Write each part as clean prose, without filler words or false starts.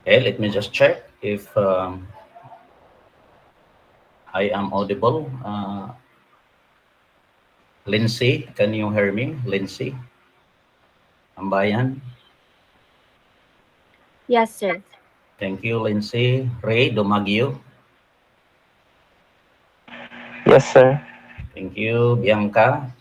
Okay, let me just check if I am audible. Lindsay, can you hear me? Lindsay, Ambayan. Yes, sir. Thank you, Lindsay. Ray Domagio. Yes, sir. Thank you, Bianca.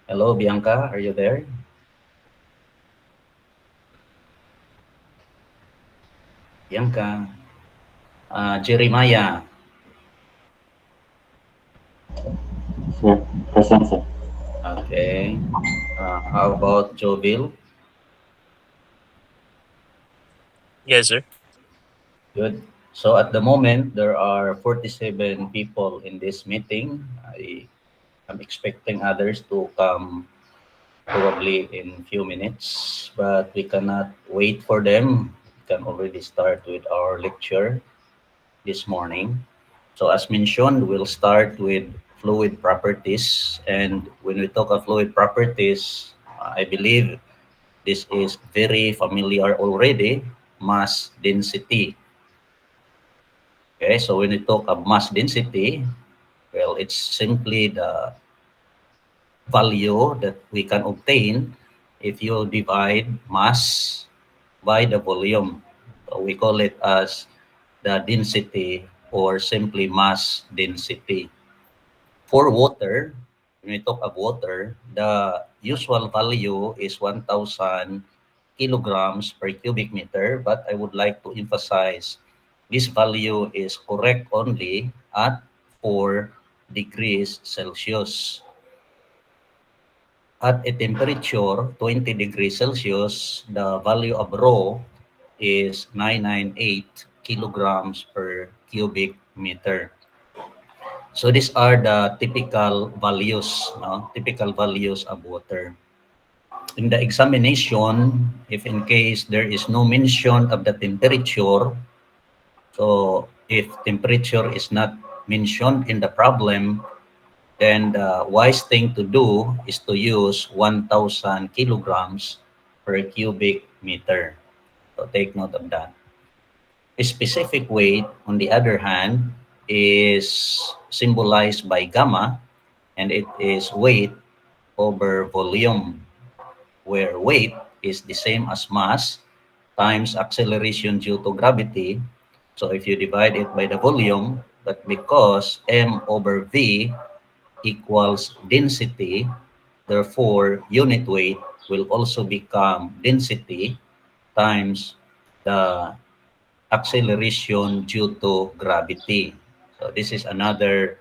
Hello, Bianca. Are you there? Bianca. Jeremiah. Sir, present, sir. Okay. How about Joville? Yes, sir. Good. So at the moment, there are 47 people in this meeting. I am expecting others to come probably in few minutes, but we cannot wait for them. We can already start with our lecture this morning. So as mentioned, we'll start with fluid properties. And when we talk of fluid properties, I believe this is very familiar already, mass density. Okay, so when we talk of mass density, well, it's simply the value that we can obtain if you divide mass by the volume. So we call it as the density or simply mass density. For water, when we talk of water, the usual value is 1,000 kilograms per cubic meter, but I would like to emphasize this value is correct only at 4 degrees Celsius. At a temperature 20 degrees Celsius, the value of rho is 998 kilograms per cubic meter. So these are the typical values, no? Typical values of water. In the examination, if in case there is no mention of the temperature, so if temperature is not mentioned in the problem, then the wise thing to do is to use 1,000 kilograms per cubic meter. So take note of that. A specific weight, on the other hand, is symbolized by gamma, and it is weight over volume, where weight is the same as mass times acceleration due to gravity. So if you divide it by the volume, but because m over v equals density, therefore unit weight will also become density times the acceleration due to gravity. So this is another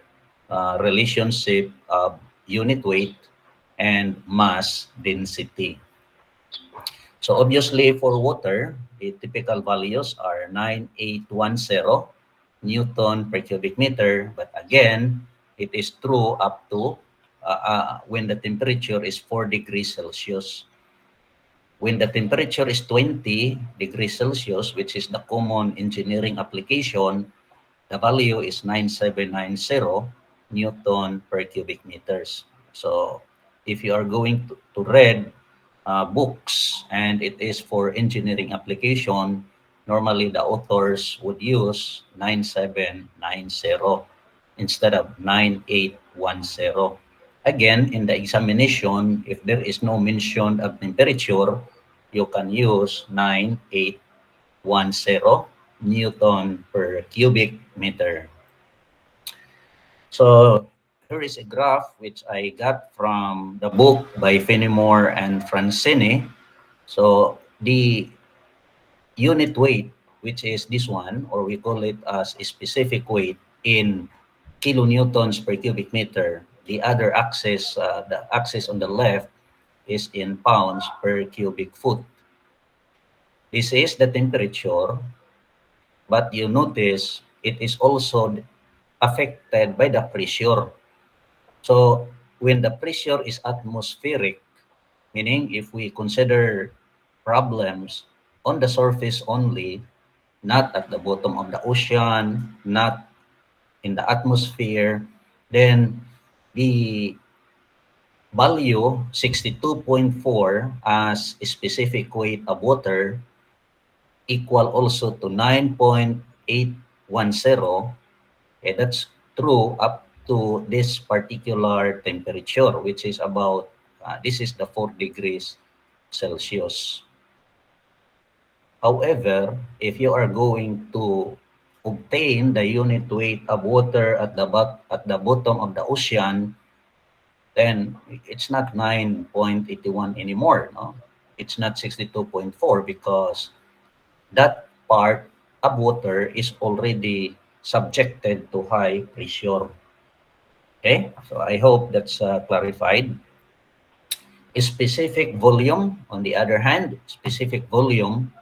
relationship of unit weight and mass density. So obviously for water, the typical values are 9810 Newton per cubic meter. But again, it is true up to when the temperature is 4 degrees Celsius. When the temperature is 20 degrees Celsius, which is the common engineering application, the value is 9790 Newton per cubic meters. So if you are going to read books and it is for engineering application, normally the authors would use 9790 instead of 9810. Again, in the examination, if there is no mention of temperature, you can use 9810 Newton per cubic meter. So here is a graph which I got from the book by Fenimore and Francini. So the unit weight, which is this one, or we call it as a specific weight in kilonewtons per cubic meter. The other axis, the axis on the left, is in pounds per cubic foot. This is the temperature, but you notice it is also affected by the pressure. So when the pressure is atmospheric, meaning if we consider problems on the surface only, not at the bottom of the ocean, not in the atmosphere, then the value 62.4 as specific weight of water equal also to 9.810. Okay, that's true up to this particular temperature, which is about, this is the 4 degrees Celsius. However, if you are going to obtain the unit weight of water at the bottom of the ocean, then it's not 9.81 anymore. No? It's not 62.4 because that part of water is already subjected to high pressure. Okay, so I hope that's clarified. Specific volume, on the other hand, specific volume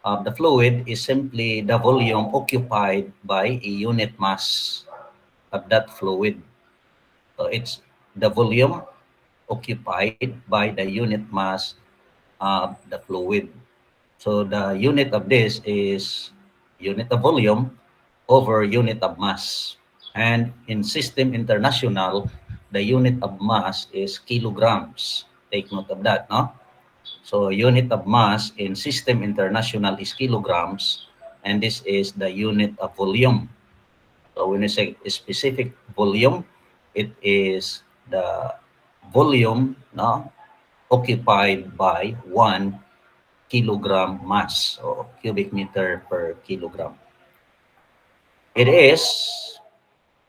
of the fluid is simply the volume occupied by a unit mass of that fluid. So it's the volume occupied by the unit mass of the fluid. So the unit of this is unit of volume over unit of mass. And in System International, the unit of mass is kilograms. Take note of that, no? So unit of mass in System International is kilograms, and this is the unit of volume. So when you say specific volume, it is the volume, no, occupied by 1 kilogram mass, or cubic meter per kilogram. It is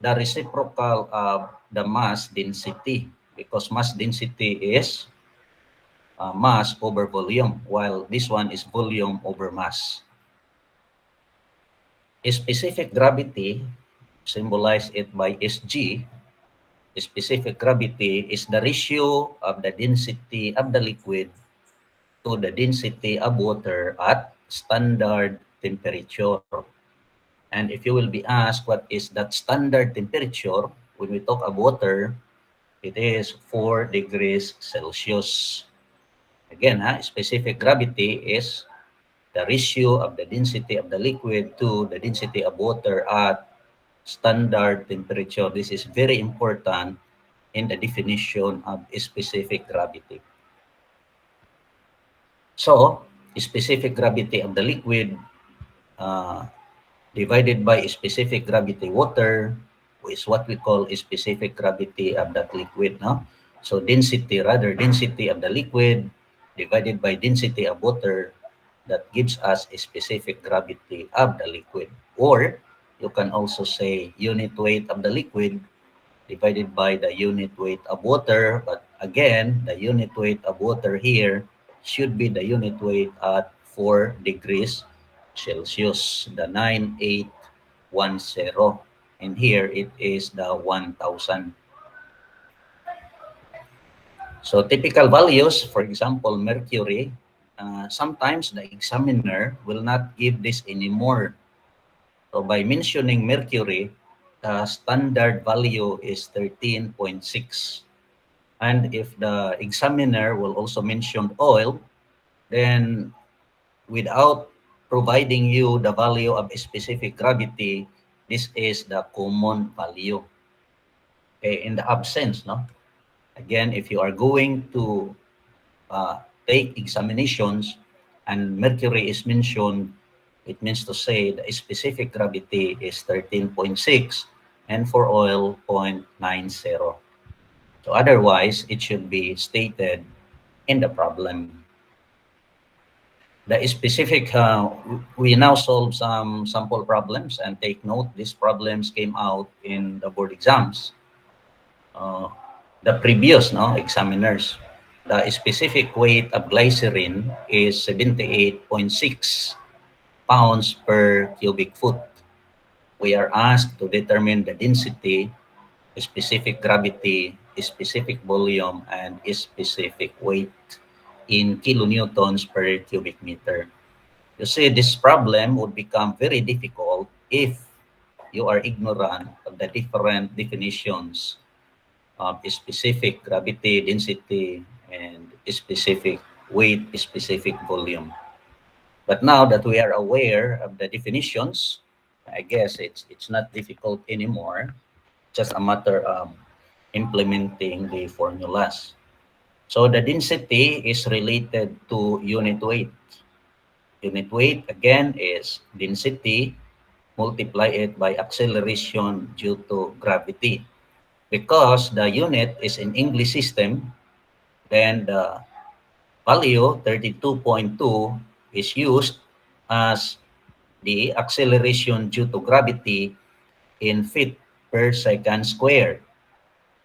the reciprocal of the mass density, because mass density is mass over volume, while this one is volume over mass. A specific gravity, symbolize it by Sg. Specific gravity is the ratio of the density of the liquid to the density of water at standard temperature. And if you will be asked what is that standard temperature, when we talk of water, it is 4 degrees Celsius. Again, specific gravity is the ratio of the density of the liquid to the density of water at standard temperature. This is very important in the definition of specific gravity. So, specific gravity of the liquid divided by specific gravity water is what we call specific gravity of that liquid. No? So density of the liquid divided by density of water, that gives us a specific gravity of the liquid. Or you can also say unit weight of the liquid divided by the unit weight of water. But again, the unit weight of water here should be the unit weight at 4 degrees Celsius, the 9810. And here it is the 1000. So typical values, for example, mercury, sometimes the examiner will not give this anymore. So by mentioning mercury, the standard value is 13.6. And if the examiner will also mention oil, then without providing you the value of a specific gravity, this is the common value. Okay, in the absence, no? Again, if you are going to take examinations and mercury is mentioned, it means to say the specific gravity is 13.6 and for oil 0.90. So otherwise, it should be stated in the problem. The specific, we now solve some sample problems, and take note, these problems came out in the board exams. The previous examiners, the specific weight of glycerin is 78.6 pounds per cubic foot. We are asked to determine the density, specific gravity, specific volume, and specific weight in kilonewtons per cubic meter. You see, this problem would become very difficult if you are ignorant of the different definitions of specific gravity, density, and specific weight, specific volume. But now that we are aware of the definitions, I guess it's not difficult anymore. Just a matter of implementing the formulas. So the density is related to unit weight. Unit weight, again, is density, multiply it by acceleration due to gravity. Because the unit is in English system, then the value 32.2 is used as the acceleration due to gravity in feet per second squared.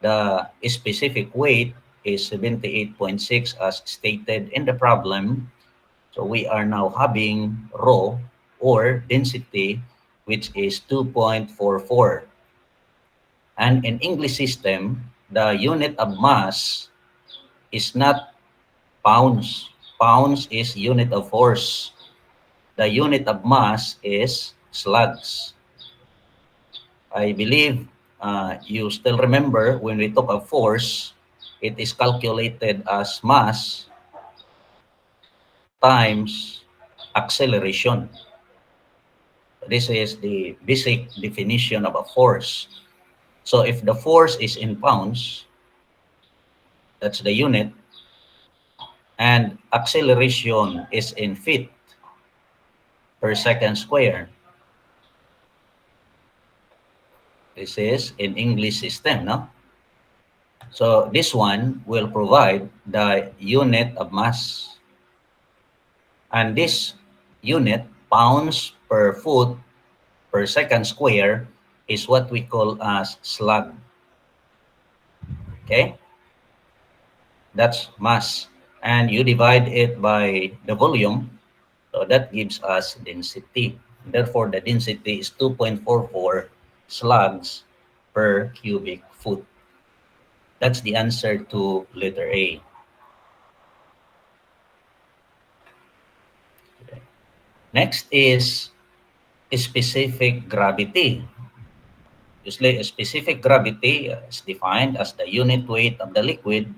The specific weight is 78.6 as stated in the problem. So we are now having rho or density, which is 2.44. And in English system, the unit of mass is not pounds. Pounds is unit of force. The unit of mass is slugs. I believe you still remember when we talk of force, it is calculated as mass times acceleration. This is the basic definition of a force. So if the force is in pounds, that's the unit, and acceleration is in feet per second square, this is in English system, no? So this one will provide the unit of mass. And this unit, pounds per foot per second square, is what we call as slug. Okay? That's mass. And you divide it by the volume, so that gives us density. Therefore, the density is 2.44 slugs per cubic foot. That's the answer to letter A. Next is specific gravity. Usually, specific gravity is defined as the unit weight of the liquid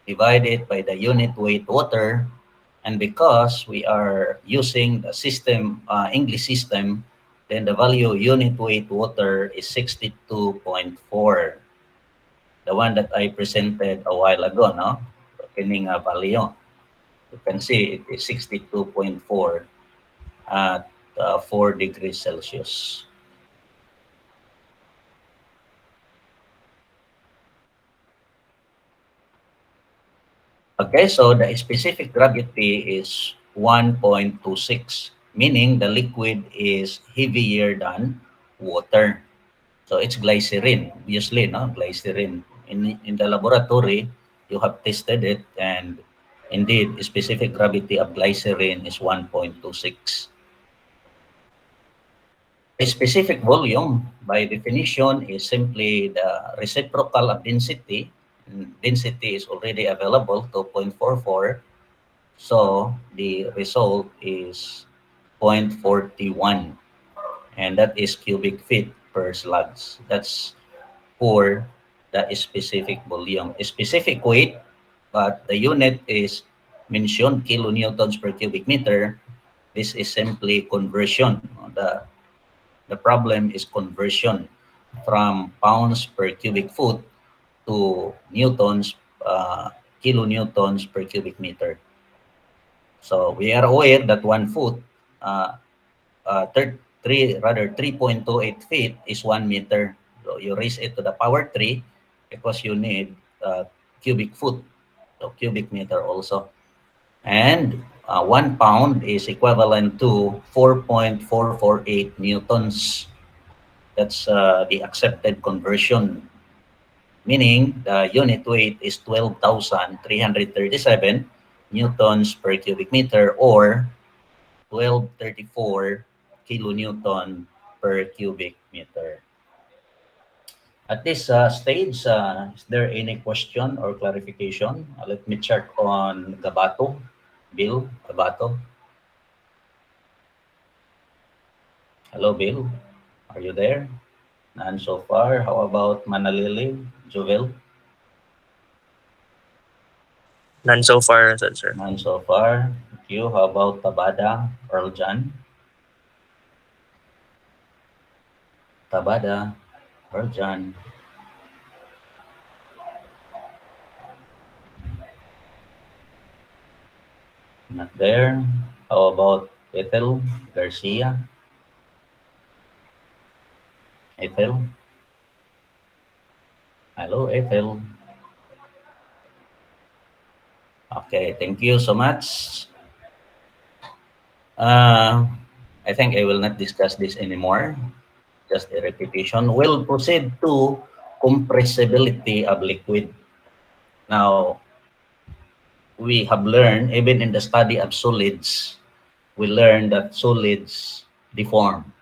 divided by the unit weight water. And because we are using the system, English system, then the value unit weight water is 62.4. The one that I presented a while ago, no? Kining value. You can see it is 62.4 at 4 degrees Celsius. Okay, so the specific gravity is 1.26, meaning the liquid is heavier than water. So it's glycerin, obviously, no? Glycerin. In the laboratory, you have tested it, and indeed, specific gravity of glycerin is 1.26. A specific volume, by definition, is simply the reciprocal of density. Density is already available, 2.44. So the result is 0.41, and that is cubic feet per slugs. That's for the specific volume. Specific weight, but the unit is mentioned kilonewtons per cubic meter. This is simply conversion. The problem is conversion from pounds per cubic foot to newtons, kilonewtons per cubic meter. So we are aware that 1 foot, uh, 3.28 feet is 1 meter. So you raise it to the power 3 because you need cubic foot, so cubic meter also. And 1 pound is equivalent to 4.448 newtons. That's the accepted conversion, meaning the unit weight is 12,337 newtons per cubic meter, or 1234 kilonewton per cubic meter. At this stage, is there any question or clarification? Let me check on Gabato. Bill, Gabato. Hello, Bill. Are you there? None so far. How about Manalili, Jovel? None so far, sir. None so far. Thank you. How about Tabada, Earl John? Tabada, Earl John. Not there. How about Ethel Garcia? Ethel? Hello, Ethel. Okay, thank you so much. Uh, I think I will not discuss this anymore. Just a repetition. We'll proceed to compressibility of liquid. Now, we have learned, even in the study of solids, we learned that solids deform.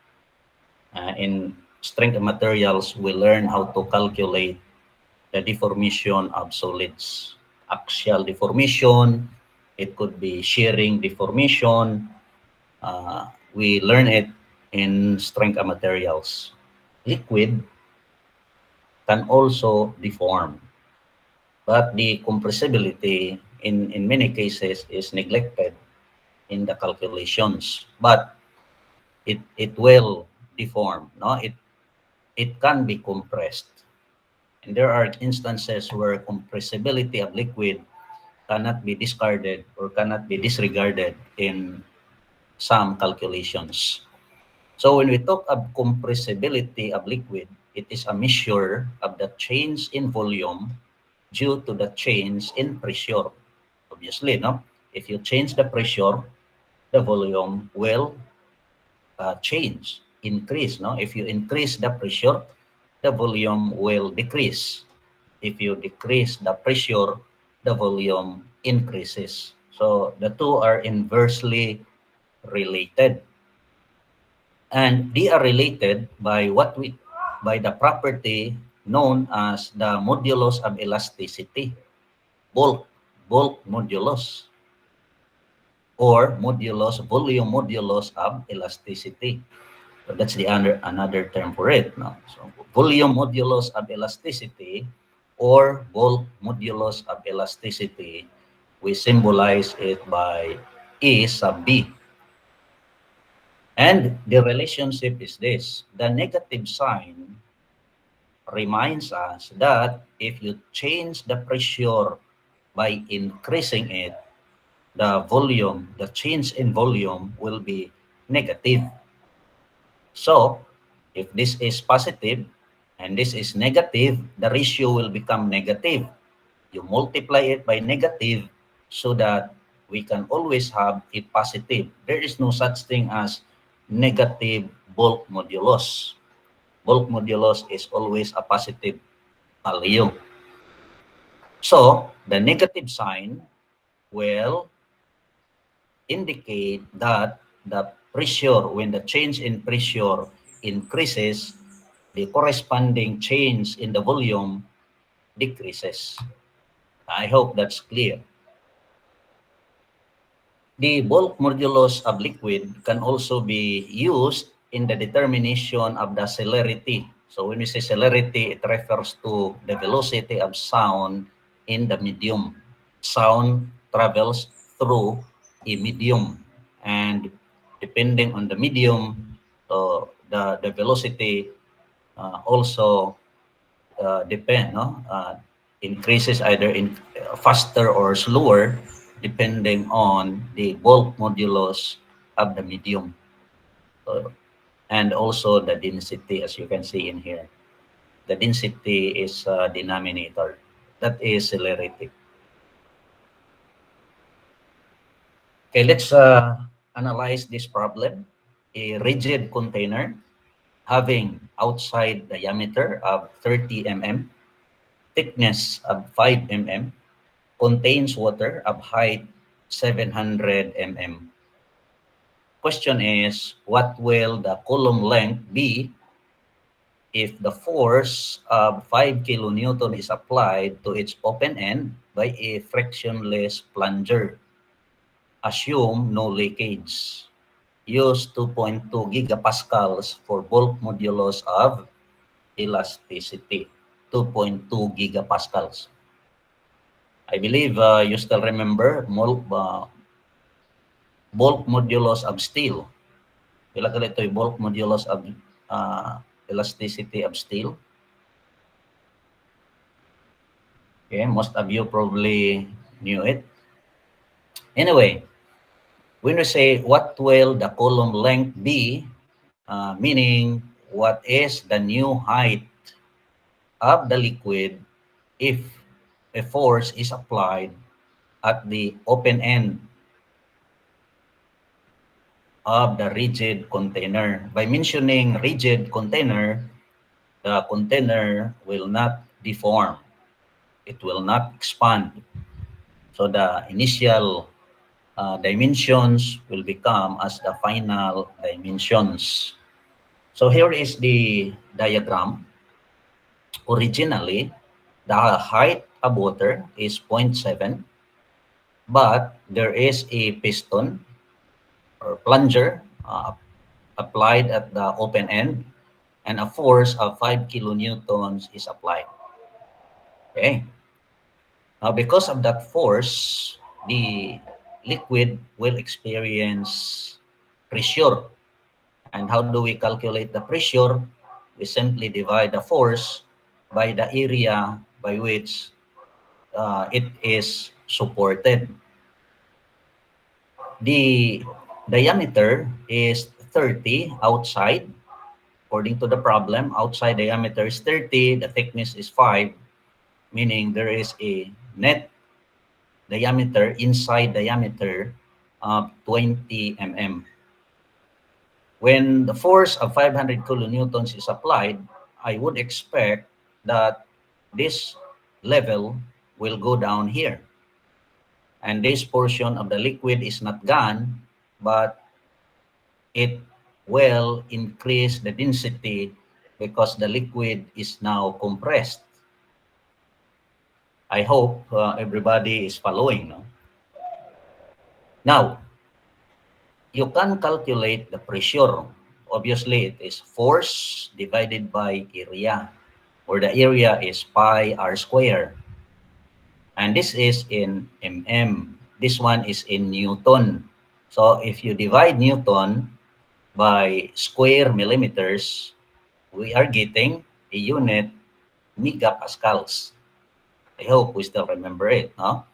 In strength of materials, we learn how to calculate the deformation of solids. Axial deformation, it could be shearing deformation. We learn it in strength of materials. Liquid can also deform, but the compressibility in many cases is neglected in the calculations. But it will deform. No, it can be compressed. And there are instances where compressibility of liquid cannot be discarded or cannot be disregarded in some calculations. So when we talk of compressibility of liquid, it is a measure of the change in volume due to the change in pressure. Obviously, no? If you change the pressure, the volume will change, increase. No? If you increase the pressure, the volume will decrease. If you decrease the pressure, the volume increases. So the two are inversely related. And they are related by by the property known as the modulus of elasticity, bulk, bulk modulus, or modulus, volume modulus of elasticity. So that's the another term for it. No? So volume modulus of elasticity or bulk modulus of elasticity, we symbolize it by E sub B. And the relationship is this: the negative sign reminds us that if you change the pressure by increasing it, the change in volume will be negative. So if this is positive and this is negative, the ratio will become negative. You multiply it by negative so that we can always have a positive. There is no such thing as negative bulk modulus. Bulk modulus is always a positive value. So the negative sign will indicate that the pressure, when the change in pressure increases, the corresponding change in the volume decreases. I hope that's clear. The bulk modulus of liquid can also be used in the determination of the celerity. So when we say celerity, it refers to the velocity of sound in the medium. Sound travels through a medium, and depending on the medium, the velocity also depend, no? Increases either in faster or slower depending on the bulk modulus of the medium. And also the density, as you can see in here. The density is a denominator. That is celerity. Okay, let's analyze this problem. A rigid container having outside diameter of 30 mm, thickness of 5 mm, contains water of height 700 mm. Question is, what will the column length be if the force of 5 kilonewton is applied to its open end by a frictionless plunger? Assume no leakage. Use 2.2 gigapascals for bulk modulus of elasticity. 2.2 gigapascals. I believe you still remember bulk modulus of steel. Pila ka ito yung bulk modulus of elasticity of steel. Okay, most of you probably knew it. Anyway, When we say what will the column length be, meaning what is the new height of the liquid if a force is applied at the open end of the rigid container. By mentioning rigid container, the container will not deform. It will not expand. So the initial dimensions will become as the final dimensions. So here is the diagram. Originally, the height of water is 0.7, but there is a piston or plunger applied at the open end, and a force of 5 kilonewtons is applied. Okay. Now, because of that force, the liquid will experience pressure. And how do we calculate the pressure? We simply divide the force by the area by which it is supported. The diameter is 30 outside. According to the problem, outside diameter is 30, the thickness is 5, meaning there is a net diameter inside diameter of 20 mm. When the force of 500 kilonewtons is applied, I would expect that this level will go down here. And this portion of the liquid is not gone, but it will increase the density because the liquid is now compressed. I hope everybody is following. No? Now, you can calculate the pressure. Obviously, it is force divided by area, where the area is pi r square. And this is in mm. This one is in Newton. So if you divide Newton by square millimeters, we are getting a unit megapascals. I hope we still remember it. No?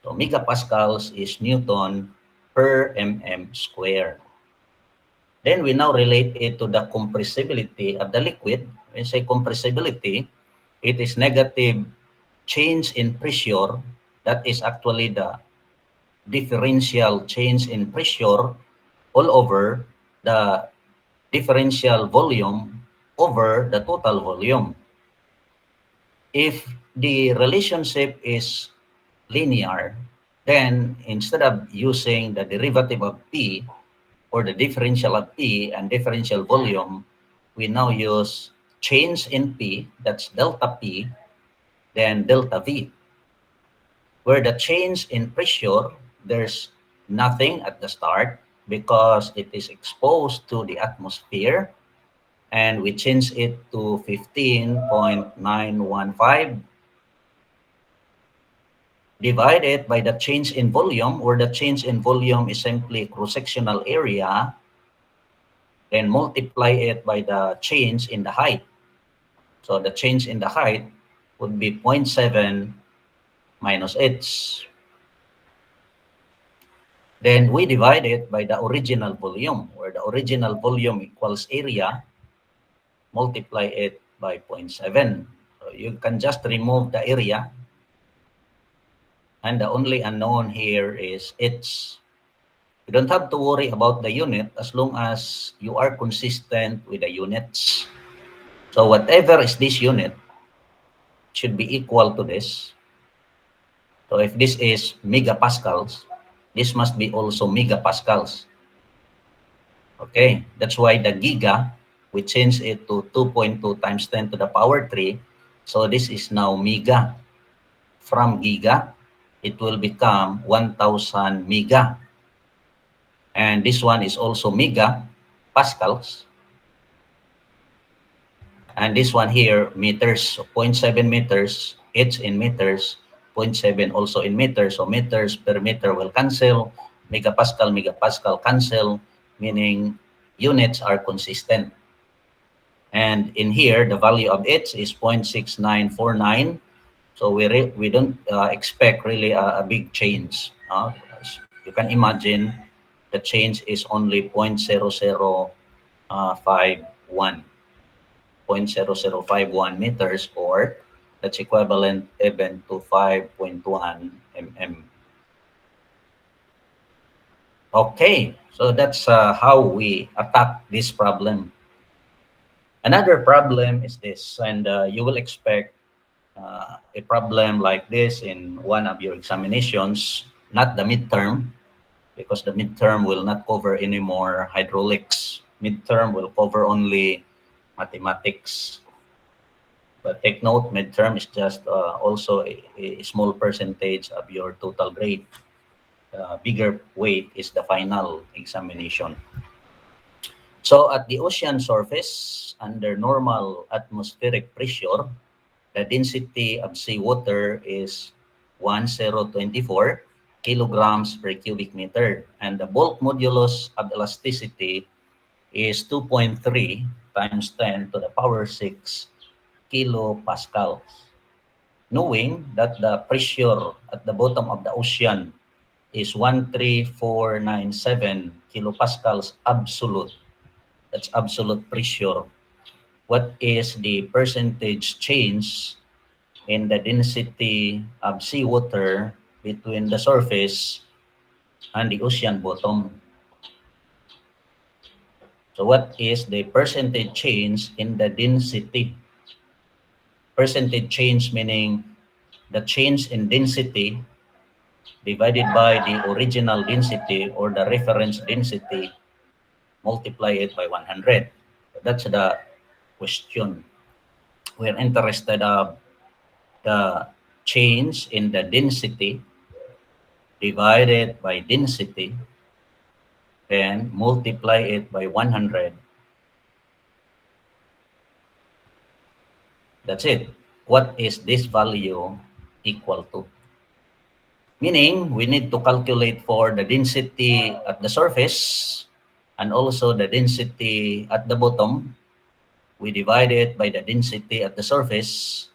So megapascals is Newton per mm square. Then we now relate it to the compressibility of the liquid. When we say compressibility, it is negative change in pressure. That is actually the differential change in pressure all over the differential volume over the total volume. If the relationship is linear, then instead of using the derivative of P or the differential of P and differential volume, we now use change in P, that's delta P, then delta V. Where the change in pressure, there's nothing at the start because it is exposed to the atmosphere, and we change it to 15.915 divided by the change in volume, where the change in volume is simply cross-sectional area, then multiply it by the change in the height. So the change in the height would be 0.7 minus h. Then we divide it by the original volume, where the original volume equals area, multiply it by 0.7. So you can just remove the area, and the only unknown here is h. You don't have to worry about the unit as long as you are consistent with the units. So whatever is this unit should be equal to this. So if this is megapascals, this must be also megapascals. Okay, that's why the giga, we change it to 2.2 times 10 to the power 3. So this is now mega. From giga, it will become 1,000 mega. And this one is also mega pascals. And this one here, meters, so 0.7 meters, h in meters, 0.7 also in meters. So meters per meter will cancel, megapascal cancel, meaning units are consistent. And in here, the value of h is 0.6949. So we don't expect really a big change. You can imagine the change is only 0.0051. 0.0051 meters, or that's equivalent even to 5.1 mm. Okay, so that's how we attack this problem. Another problem is this, and you will expect a problem like this in one of your examinations, not the midterm, because the midterm will not cover any more hydraulics. Midterm will cover only mathematics. But take note, midterm is just also a small percentage of your total grade. Bigger weight is the final examination. So at the ocean surface, under normal atmospheric pressure, the density of seawater is 1024 kilograms per cubic meter, and the bulk modulus of elasticity is 2.3 times 10 to the power 6 kilopascals. Knowing that the pressure at the bottom of the ocean is 13497 kilopascals absolute. That's absolute pressure. What is the percentage change in the density of seawater between the surface and the ocean bottom? So what is the percentage change in the density? Percentage change meaning the change in density divided by the original density or the reference density, multiply it by 100. That's the question. We're interested of the change in the density divided by density and multiply it by 100. That's it. What is this value equal to? Meaning, we need to calculate for the density at the surface and also the density at the bottom. We divide it by the density at the surface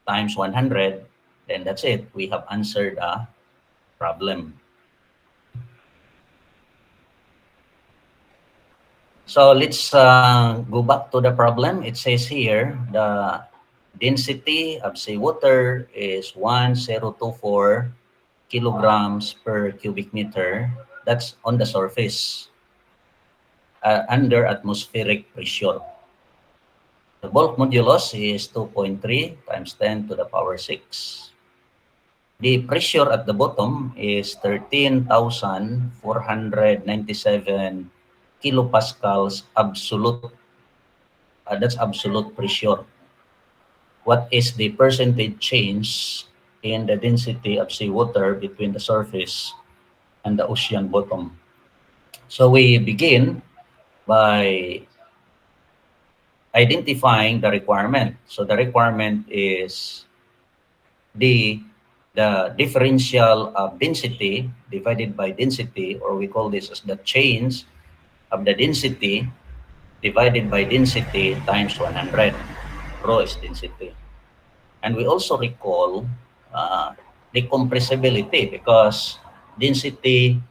times 100. Then that's it. We have answered a problem. So let's go back to the problem. It says here the density of seawater is 1024 kilograms per cubic meter. That's on the surface under atmospheric pressure. The bulk modulus is 2.3 times 10 to the power 6. The pressure at the bottom is 13,497 kilopascals absolute. That's absolute pressure. What is the percentage change in the density of seawater between the surface and the ocean bottom? So we begin by identifying the requirement. So the requirement is the differential of density divided by density, or we call this as the change of the density divided by density times 100. Rho is density. And we also recall the compressibility, because density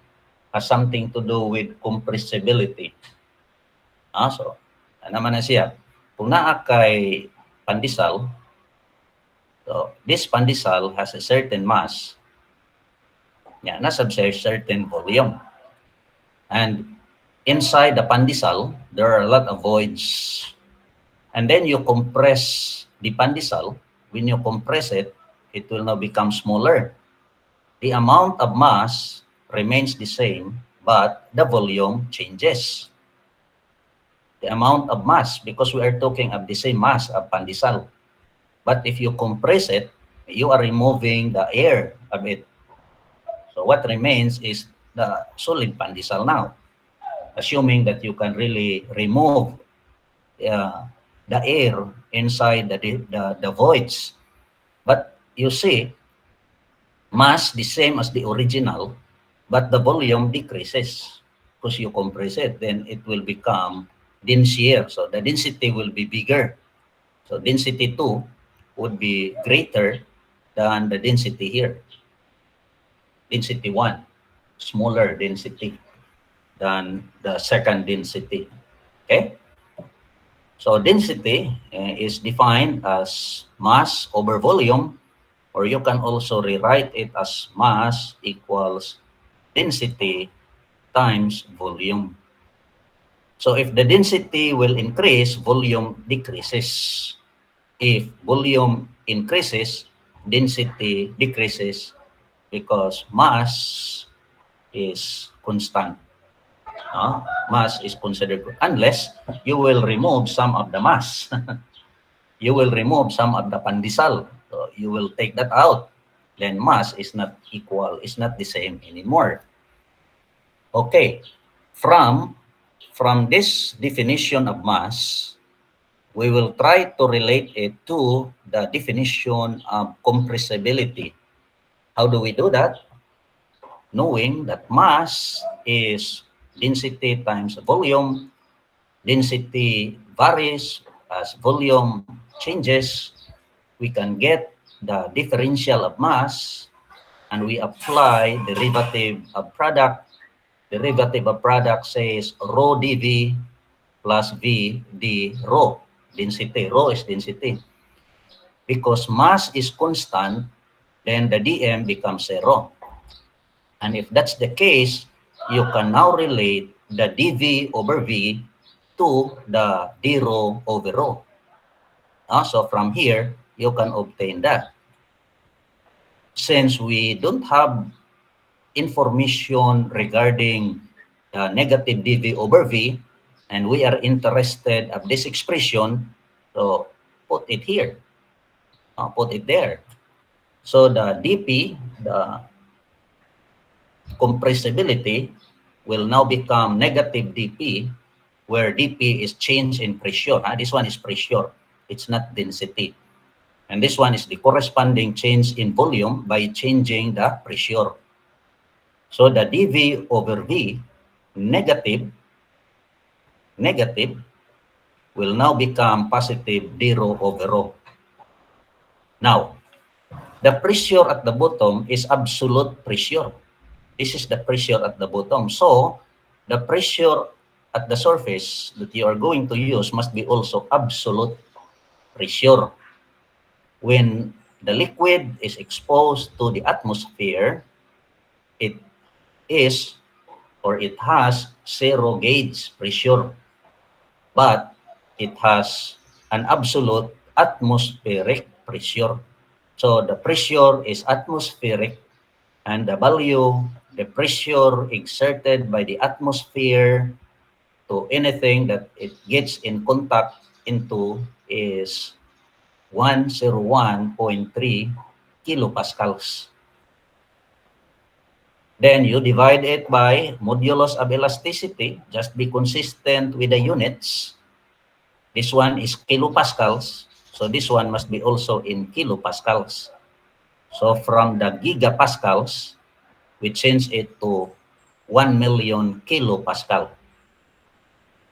has something to do with compressibility. So, ano naman na siya? Kung naa kay pandesal, so this pandesal has a certain mass, nasa certain volume. And inside the pandesal, there are a lot of voids. And then you compress the pandesal. When you compress it, it will now become smaller. The amount of mass remains the same, but the volume changes. The amount of mass, because we are talking of the same mass of pandesal. But if you compress it, you are removing the air of it. So what remains is the solid pandesal now, assuming that you can really remove the air inside the voids. But you see, mass the same as the original, but the volume decreases because you compress it, then it will become denser. So the density will be bigger. So density 2 would be greater than the density here. Density 1, smaller density. than the second density. Okay? So density is defined as mass over volume, or you can also rewrite it as mass equals density times volume. So if the density will increase, volume decreases. If volume increases, density decreases because mass is constant. Mass is considered, unless you will remove some of the mass. You will remove some of the pandesal. So you will take that out. Then mass is not equal, is not the same anymore. Okay, from this definition of mass, we will try to relate it to the definition of compressibility. How do we do that? Knowing that mass is density times volume. Density varies as volume changes. We can get the differential of mass, and we apply derivative of product. Derivative of product says rho dV plus V d rho, density. Rho is density. Because mass is constant, then the dm becomes 0. And if that's the case, you can now relate the dV over V to the d rho over rho. So from here, you can obtain that. Since we don't have information regarding negative dV over V, and we are interested of this expression, so put it here, put it there. So the dP, the compressibility, will now become negative dP, where dP is change in pressure. This one is pressure, it's not density. And this one is the corresponding change in volume by changing the pressure. So the dV over V, negative, will now become positive d rho over rho. Now, the pressure at the bottom is absolute pressure. This is the pressure at the bottom. So, the pressure at the surface that you are going to use must be also absolute pressure. When the liquid is exposed to the atmosphere, it is, or it has, 0 gauge pressure, but it has an absolute atmospheric pressure. So the pressure is atmospheric, and the value, the pressure exerted by the atmosphere to anything that it gets in contact into is 101.3 kilopascals. Then you divide it by modulus of elasticity. Just be consistent with the units. This one is kilopascals, so this one must be also in kilopascals. So from the gigapascals, we change it to 1 million kilopascal.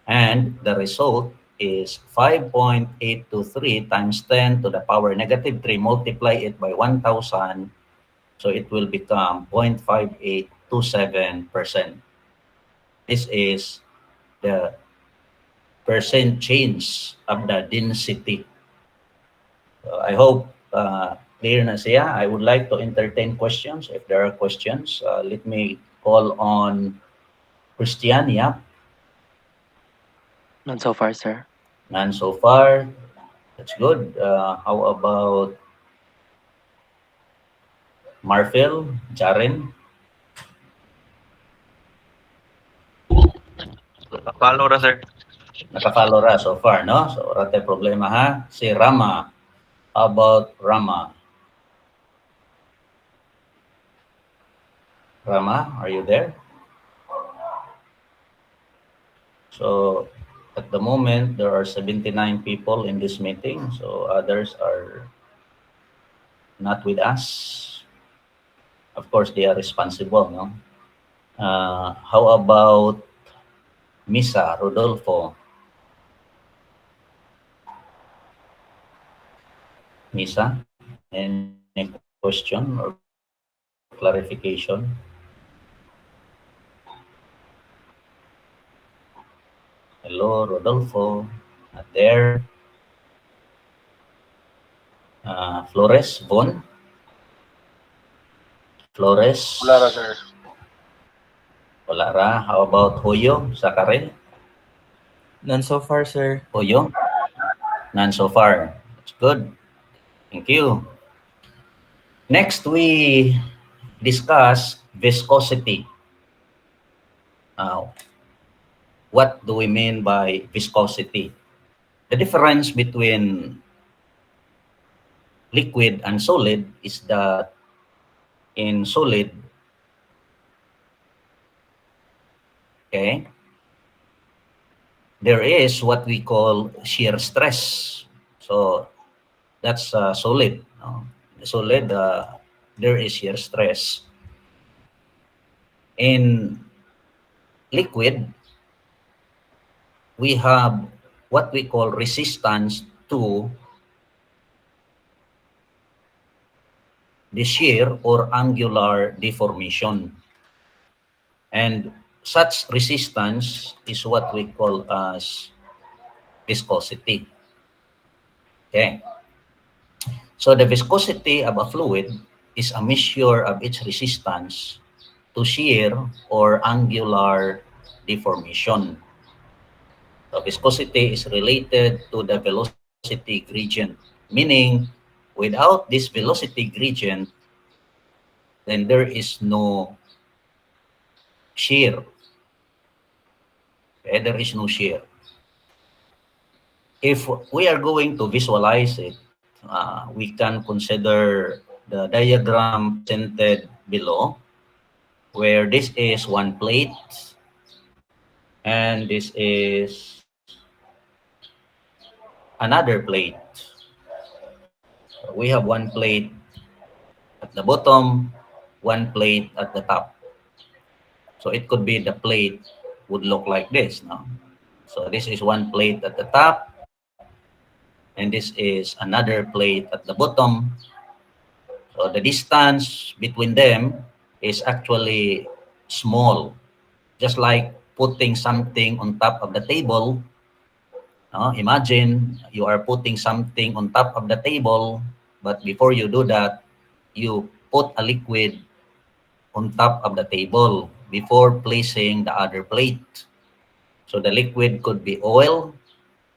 And the result is 5.823 times 10 to the power negative 3. Multiply it by 1,000, so it will become 0.5827%. This is the percent change of the density. I hope clear na siya. I would like to entertain questions. If there are questions, let me call on Christian. Yeah. None so far, sir. None so far. That's good. How about Marfil, Jaren? Follow ra, sir. Naka-follow ra so far, no? So, wala tayong problema, ha? Si Rama. How about Rama? Rama, are you there? So, at the moment, there are 79 people in this meeting. So, others are not with us. Of course, they are responsible, no? How about Misa, Rodolfo? Misa, any question or clarification? Hello, Rodolfo. Not there. Flores, Von. Flores. Wala ra, sir. Wala ra. How about Hoyo, Sakarel? None so far, sir. Hoyo? None so far. That's good. Thank you. Next, we discuss viscosity. What do we mean by viscosity? The difference between liquid and solid is that in solid, okay, there is what we call shear stress. So that's solid. The solid, there is shear stress. In liquid, we have what we call resistance to the shear or angular deformation. And such resistance is what we call as viscosity. Okay. So the viscosity of a fluid is a measure of its resistance to shear or angular deformation. So viscosity is related to the velocity gradient, meaning without this velocity gradient, then there is no shear. Okay, there is no shear. If we are going to visualize it, we can consider the diagram presented below, where this is one plate and this is another plate. We have one plate at the bottom, one plate at the top. So it could be the plate would look like this. No? So this is one plate at the top, and this is another plate at the bottom. So the distance between them is actually small, just like putting something on top of the table. Imagine you are putting something on top of the table, but before you do that, you put a liquid on top of the table before placing the other plate. So the liquid could be oil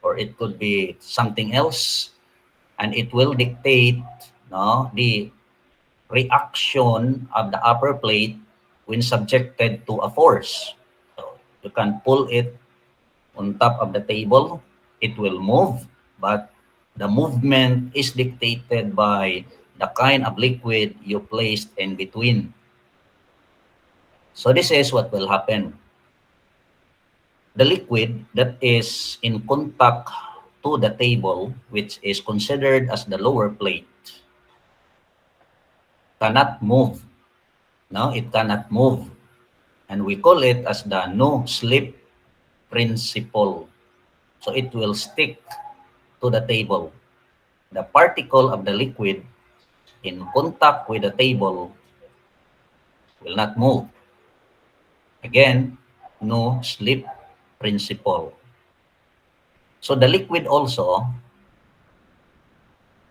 or it could be something else, and it will dictate the reaction of the upper plate when subjected to a force. So you can pull it on top of the table, it will move, but the movement is dictated by the kind of liquid you placed in between. So this is what will happen. The liquid that is in contact to the table, which is considered as the lower plate, cannot move. No, it cannot move. And we call it as the no-slip principle. So it will stick to the table. The particle of the liquid in contact with the table will not move. Again, no-slip principle. So the liquid also,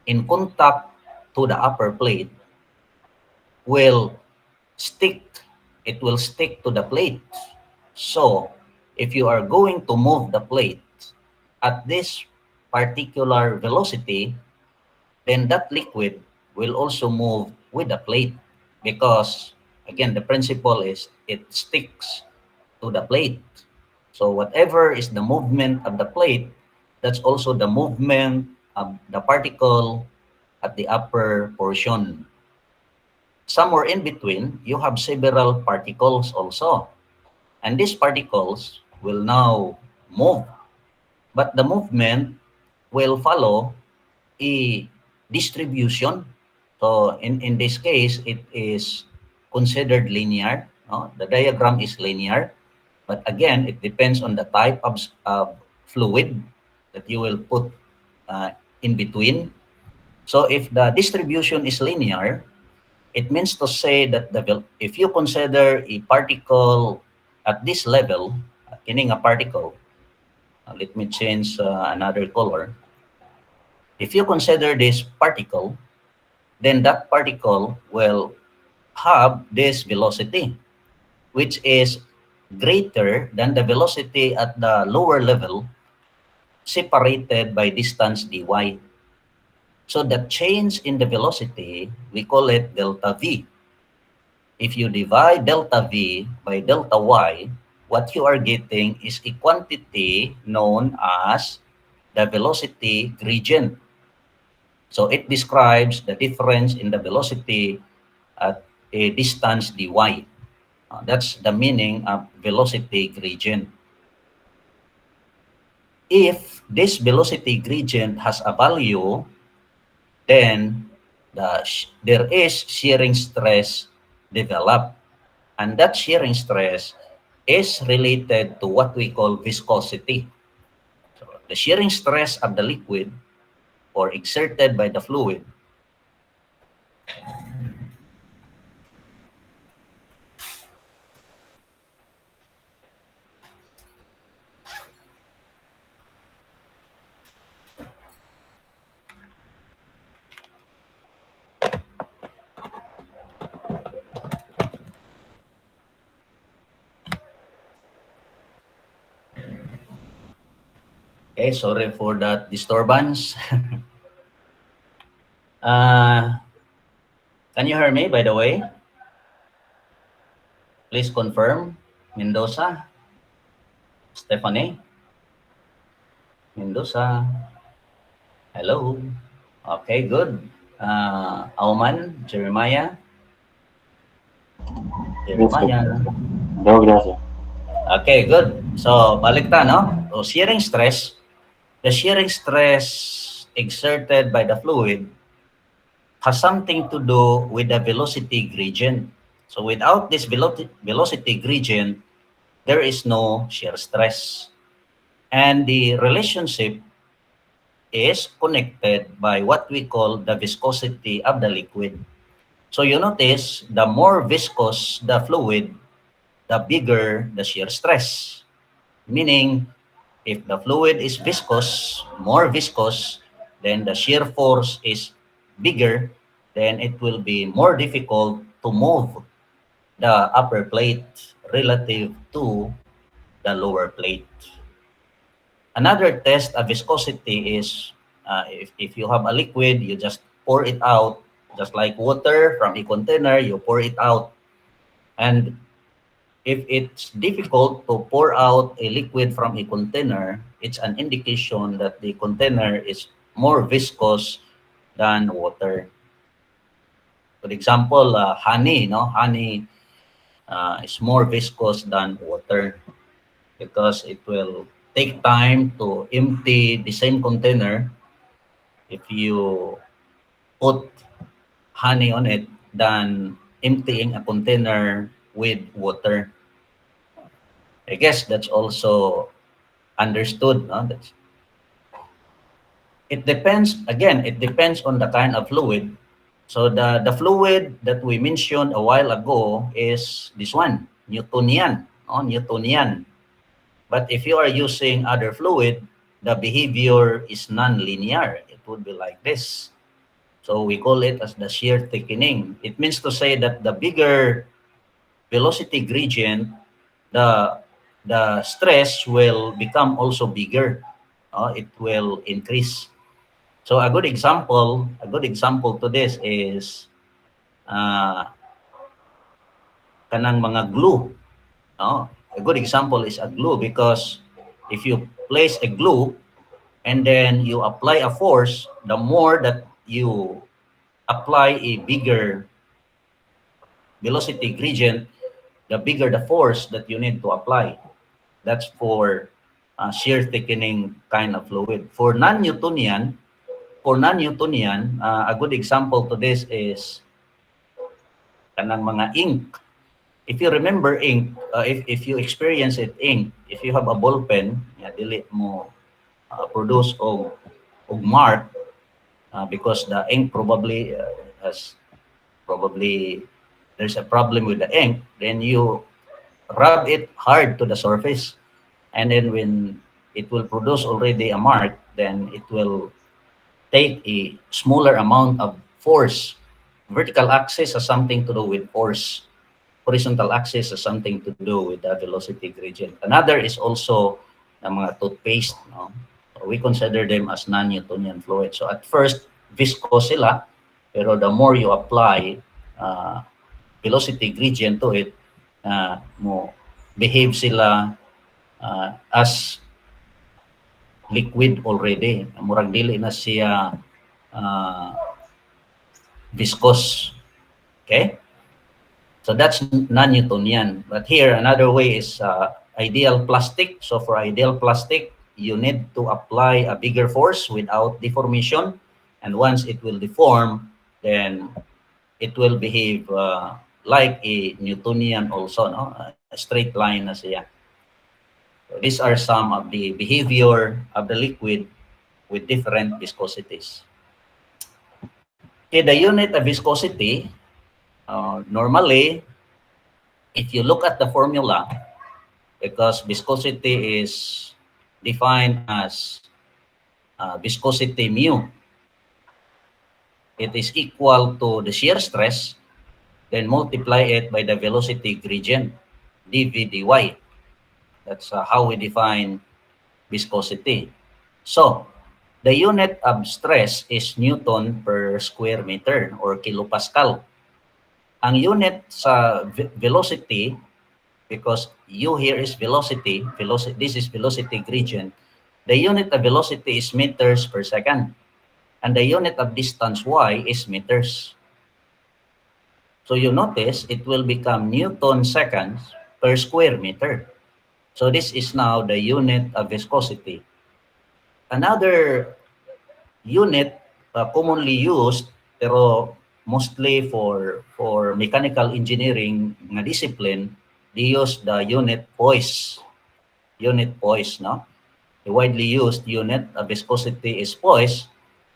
in contact to the upper plate, will stick. It will stick to the plate. So if you are going to move the plate at this particular velocity, then that liquid will also move with the plate, because again, the principle is it sticks to the plate. So whatever is the movement of the plate, that's also the movement of the particle at the upper portion. Somewhere in between, you have several particles also. And these particles will now move. But the movement will follow a distribution. So in this case, it is considered linear. No? The diagram is linear. But again, it depends on the type of fluid that you will put in between. So if the distribution is linear, it means to say that if you consider a particle at this level, meaning a particle, Let me change another color. If you consider this particle, then that particle will have this velocity, which is greater than the velocity at the lower level separated by distance dy. So the change in the velocity, we call it delta v. If you divide delta v by delta y, what you are getting is a quantity known as the velocity gradient. So it describes the difference in the velocity at a distance dy. That's the meaning of velocity gradient. If this velocity gradient has a value, then there is shearing stress developed. And that shearing stress is related to what we call viscosity. So the shearing stress of the liquid or exerted by the fluid Okay, sorry for that disturbance. Can you hear me, by the way? Please confirm. Mendoza, Stephanie, Mendoza. Hello. Okay, good. Auman, Jeremiah. Jeremiah. No, gracias. Okay, good. So, balik ta, no? So, shearing stress, the shearing stress exerted by the fluid has something to do with the velocity gradient. So, without this velocity gradient, there is no shear stress. And the relationship is connected by what we call the viscosity of the liquid. So you notice the more viscous the fluid, the bigger the shear stress. Meaning, if the fluid is viscous, more viscous, then the shear force is bigger, then it will be more difficult to move the upper plate relative to the lower plate. Another test of viscosity is if you have a liquid, you just pour it out, just like water from a container, you pour it out. And if it's difficult to pour out a liquid from a container, it's an indication that the container is more viscous than water. For example, honey, no? Honey is more viscous than water because it will take time to empty the same container if you put honey on it than emptying a container with water. I guess that's also understood. No? It depends, again, it depends on the kind of fluid. So the fluid that we mentioned a while ago is this one, Newtonian. No? Newtonian. But if you are using other fluid, the behavior is non-linear. It would be like this. So we call it as the shear thickening. It means to say that the bigger velocity gradient, the stress will become also bigger. It will increase. So a good example to this is kanang mga glue. No? A good example is a glue because if you place a glue and then you apply a force, the more that you apply a bigger velocity gradient, the bigger the force that you need to apply. That's for shear thickening kind of fluid. For non-Newtonian, a good example to this is kanang mga ink. If you remember ink, if you experience ink, if you have a ball pen, dili mo produce og mark because the ink probably there's a problem with the ink, then you rub it hard to the surface, and then when it will produce already a mark, then it will take a smaller amount of force. Vertical axis has something to do with force. Horizontal axis has something to do with the velocity gradient. Another is also the mga toothpaste. No? We consider them as non-Newtonian fluid. So at first, viscous sila, pero the more you apply velocity gradient to it, mo behave sila as liquid already. Murag dili na siya viscous. Okay? So that's non-Newtonian. But here, another way is ideal plastic. So for ideal plastic, you need to apply a bigger force without deformation. And once it will deform, then it will behave like a Newtonian also, no? A straight line na siya. So these are some of the behavior of the liquid with different viscosities. Okay, the unit of viscosity, normally, if you look at the formula, because viscosity is defined as viscosity mu, it is equal to the shear stress, then multiply it by the velocity gradient, dv dy. That's how we define viscosity. So, the unit of stress is Newton per square meter or kilopascal. Ang unit sa velocity, because u here is velocity, this is velocity gradient, the unit of velocity is meters per second. And the unit of distance y is meters. So you notice it will become Newton seconds per square meter. So this is now the unit of viscosity. Another unit commonly used, pero mostly for mechanical engineering nga discipline, they use the unit poise. Unit poise, no? The widely used unit of viscosity is poise.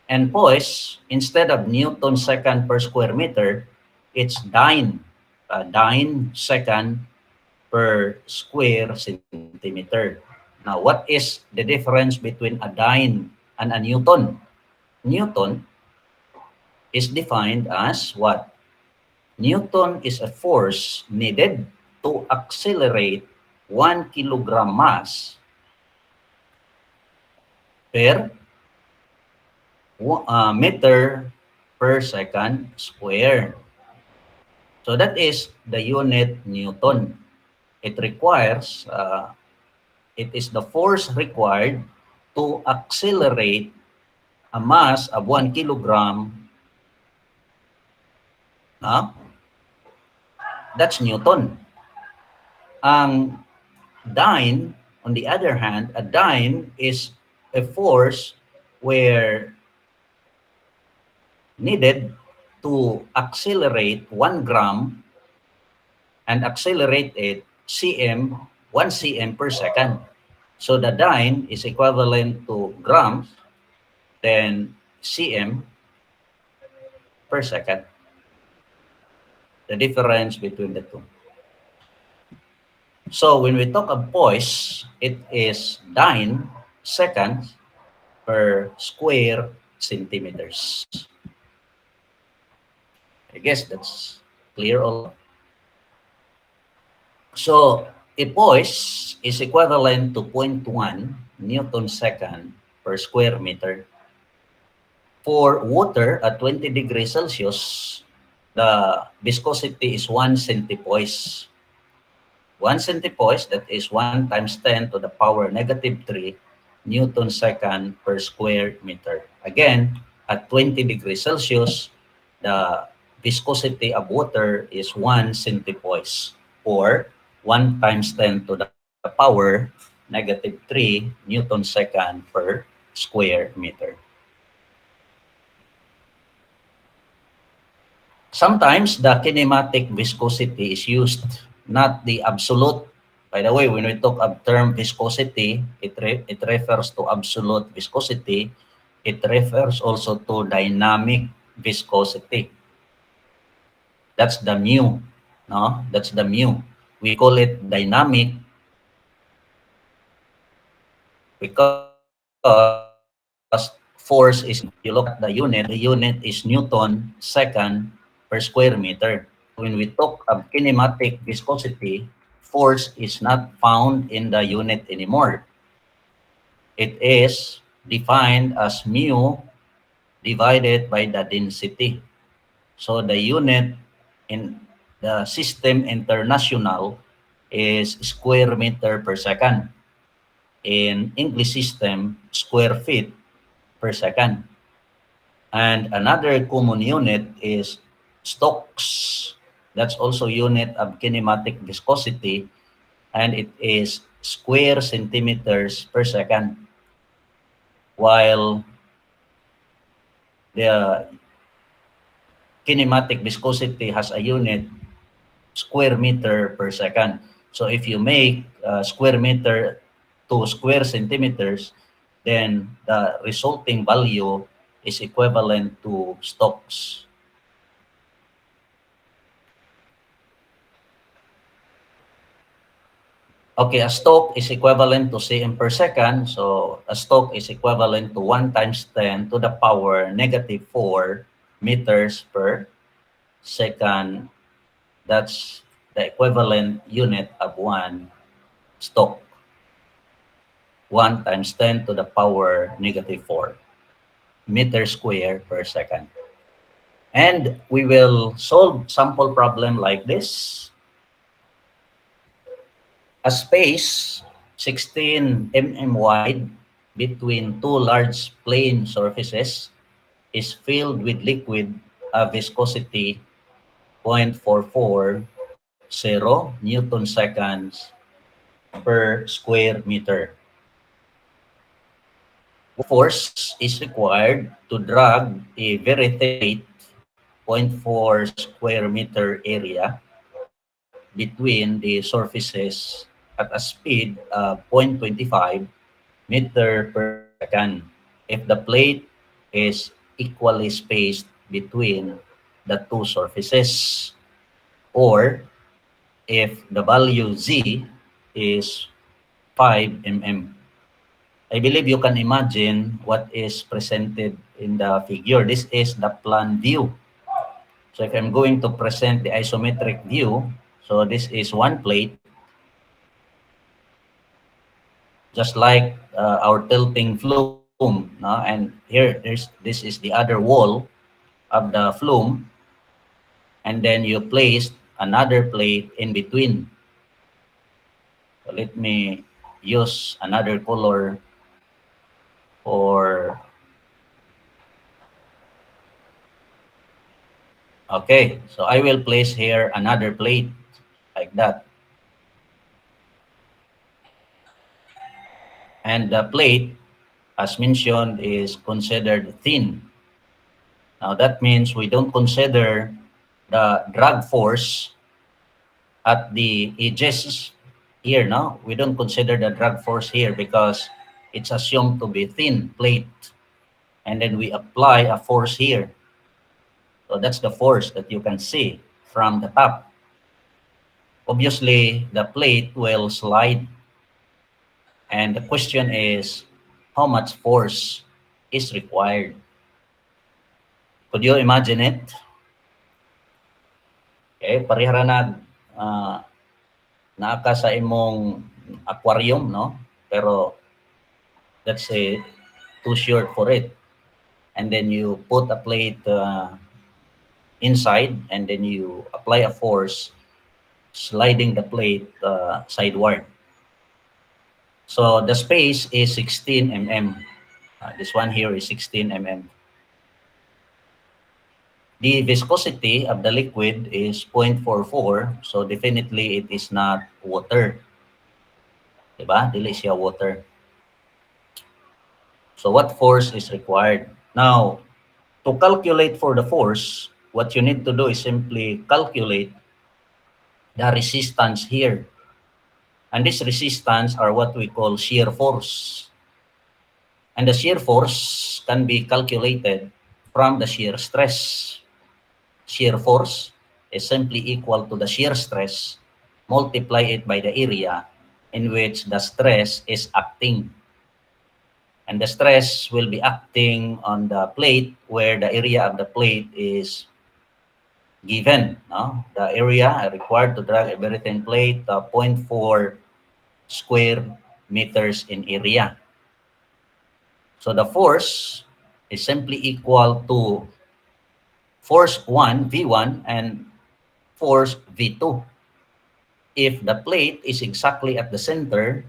And poise, instead of Newton second per square meter, it's dyne. Dyne second per square centimeter. Now, what is the difference between a dyne and a Newton? Newton is defined as what? Newton is a force needed to accelerate 1 kilogram mass per meter per second square. So that is the unit Newton. It requires, it is the force required to accelerate a mass of 1 kilogram. That's Newton. Ang dyne, on the other hand, a dyne is a force where needed to accelerate 1 gram and accelerate it 1 cm per second. So the dyne is equivalent to grams, then cm per second. The difference between the two. So when we talk of poise, it is dyne seconds per square centimeters. I guess that's clear all. So a poise is equivalent to 0.1 Newton second per square meter. For water at 20 degrees Celsius, the viscosity is 1 centipoise. 1 centipoise, that is 1 times 10 to the power -3 Newton second per square meter. Again, at 20 degrees Celsius, the viscosity of water is 1 centipoise, or 1 times 10 to the power -3 Newton second per square meter. Sometimes the kinematic viscosity is used, not the absolute. By the way, when we talk of term viscosity, it refers to absolute viscosity. It refers also to dynamic viscosity. That's the mu, no? That's the mu. We call it dynamic because force is, you look at the unit is Newton second per square meter. When we talk of kinematic viscosity, force is not found in the unit anymore. It is defined as mu divided by the density. So the unit in the system international is square meter per second. In English system, square feet per second. And another common unit is Stokes. That's also unit of kinematic viscosity, and it is square centimeters per second. While the kinematic viscosity has a unit square meter per second. So if you make square meter to square centimeters, then the resulting value is equivalent to Stokes. Okay, a Stoke is equivalent to cm per second. So a Stoke is equivalent to 1 times 10 to the power negative 4 meters per second. That's the equivalent unit of 1 Stoke. 1 times 10 to the power negative 4 meter square per second. And we will solve sample problem like this. A space 16 mm wide between two large plane surfaces is filled with liquid of viscosity 0.440 Newton seconds per square meter. Force is required to drag a very thick 0.4 square meter area between the surfaces at a speed of 0.25 meter per second if the plate is equally spaced between the two surfaces, or if the value z is 5 mm. I believe you can imagine what is presented in the figure. This is the plan view. So if I'm going to present the isometric view, so this is one plate, just like our tilting flume, no? And here, this is the other wall of the flume, and then you place another plate in between. So let me use another color for, okay, so I will place here another plate like that. And the plate, as mentioned, is considered thin. Now that means we don't consider the drag force at the edges here, no? We don't consider the drag force here because it's assumed to be thin plate. And then we apply a force here. So that's the force that you can see from the top. Obviously, the plate will slide. And the question is, how much force is required? Could you imagine it? Okay, parihara na naaka sa imong aquarium, no? Pero let's say too short for it. And then you put a plate inside, and then you apply a force sliding the plate sideward. So the space is 16 mm. This one here is 16 mm. The viscosity of the liquid is 0.44, so definitely it is not water. Diba? Dili siya water. So what force is required? Now, to calculate for the force, what you need to do is simply calculate the resistance here. And this resistance are what we call shear force. And the shear force can be calculated from the shear stress. Shear force is simply equal to the shear stress, multiply it by the area in which the stress is acting. And the stress will be acting on the plate where the area of the plate is given. No? The area required to drag a very thin plate, 0.4 square meters in area. So the force is simply equal to force 1, V1, and force V2. If the plate is exactly at the center,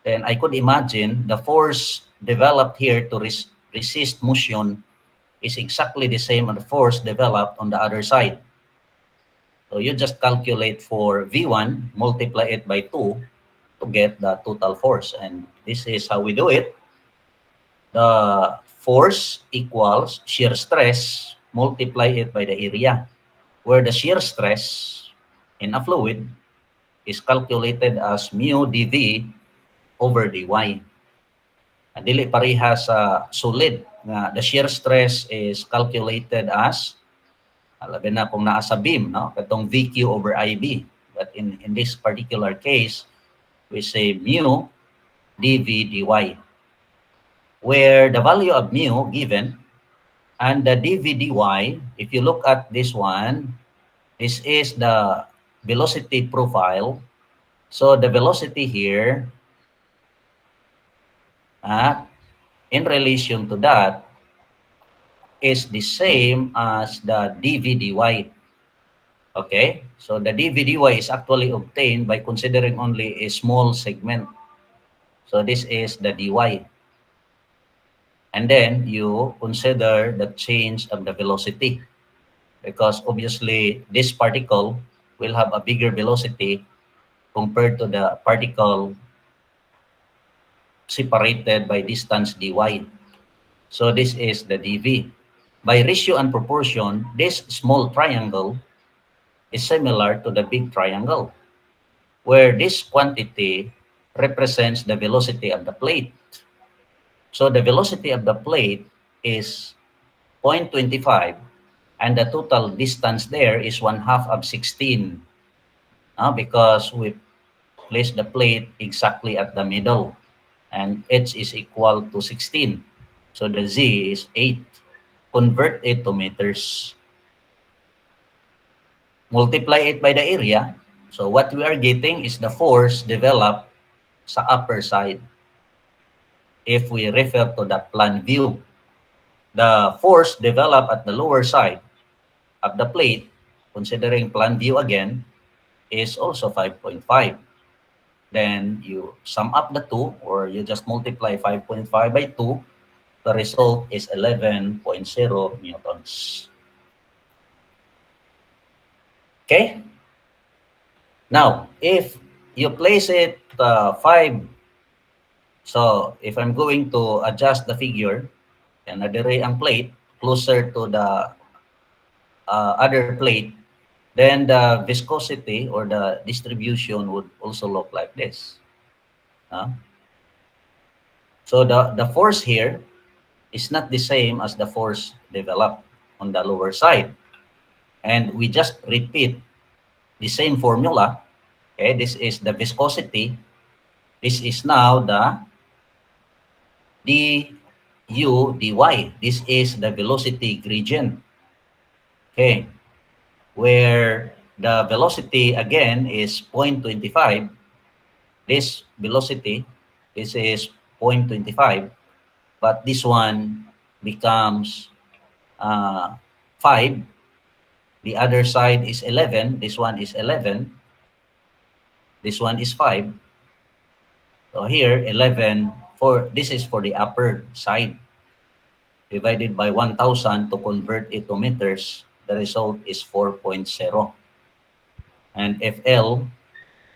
then I could imagine the force developed here to resist motion is exactly the same as the force developed on the other side. So you just calculate for V1, multiply it by 2 to get the total force. And this is how we do it. The force equals shear stress, multiply it by the area, where the shear stress in a fluid is calculated as mu dV over dy. Dili parehas sa solid nga the shear stress is calculated as labi na kung naa sa beam, no? Katong VQ over IB. But in this particular case, we say mu dV dy, where the value of mu given and the dV dy, if you look at this one, this is the velocity profile. So the velocity here, in relation to that, is the same as the dV dy. Okay, so the dV dy is actually obtained by considering only a small segment. So this is the dy. And then you consider the change of the velocity, because obviously this particle will have a bigger velocity compared to the particle separated by distance dy. So this is the dV. By ratio and proportion, this small triangle is similar to the big triangle, where this quantity represents the velocity of the plate. So the velocity of the plate is 0.25, and the total distance there is 1/2 of 16, because we place the plate exactly at the middle, and h is equal to 16. So the z is 8. Convert it to meters. Multiply it by the area. So what we are getting is the force developed sa upper side. If we refer to the plan view, the force developed at the lower side of the plate, considering plan view again, is also 5.5. Then you sum up the two, or you just multiply 5.5 by 2. The result is 11.0 newtons. Okay? Now, if you place it 5, so if I'm going to adjust the figure, and adere ang plate closer to the other plate, then the viscosity or the distribution would also look like this. So the force here is not the same as the force developed on the lower side. And we just repeat the same formula. Okay, this is the viscosity. This is now the du dy. This is the velocity gradient. Okay, where the velocity again is 0.25. This velocity, this is 0.25, but this one becomes 5. The other side is 11. This one is 11. This one is 5. So here, 11, this is for the upper side. Divided by 1,000 to convert it to meters, the result is 4.0. And FL,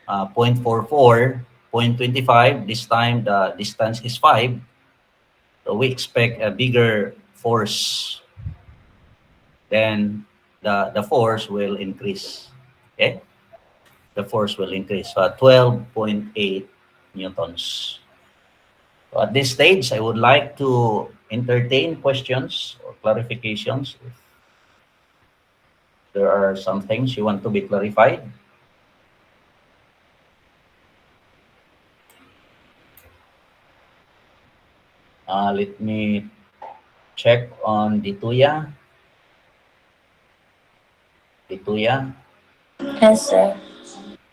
0.44, 0.25, this time the distance is 5. So we expect a bigger force. Then the force will increase. Okay? The force will increase. So 12.8 newtons. So at this stage, I would like to entertain questions or clarifications. If there are some things you want to be clarified. Let me check on Dituya. Dituya, Yes, sir.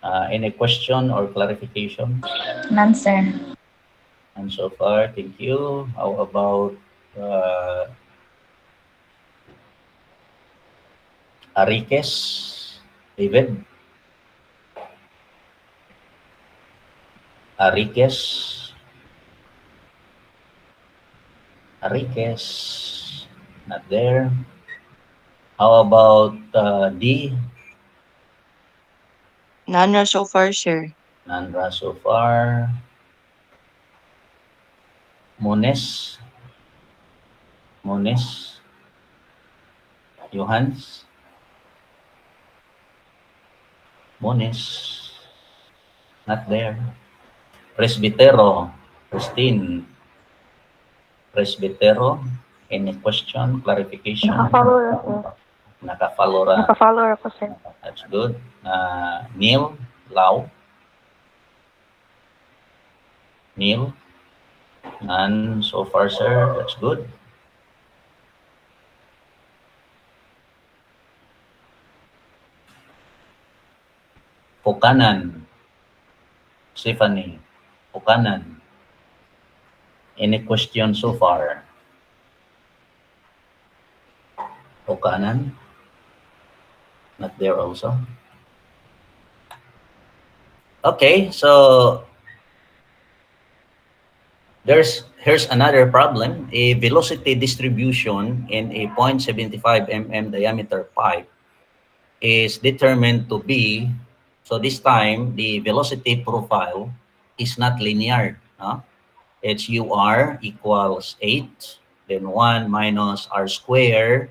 any question or clarification? None, sir. And so far, thank you. How about Ariques? David? Ariques? Ariques? Not there. How about D? None so far, sir. Nandra so far. Mones? Mones? Johans? Mones? Not there. Presbitero? Christine? Presbitero? Any question, clarification? Naka-follow ra. Naka-follow ako, sir. That's good. Neil? Lau? Neil? None so far, sir. That's good. Pukanan. Stephanie. Pukanan. Any question so far? Pukanan? Not there also. Okay, so here's another problem. A velocity distribution in a 0.75 mm diameter pipe is determined to be, so this time the velocity profile is not linear. It's UR equals 8, then 1 minus R square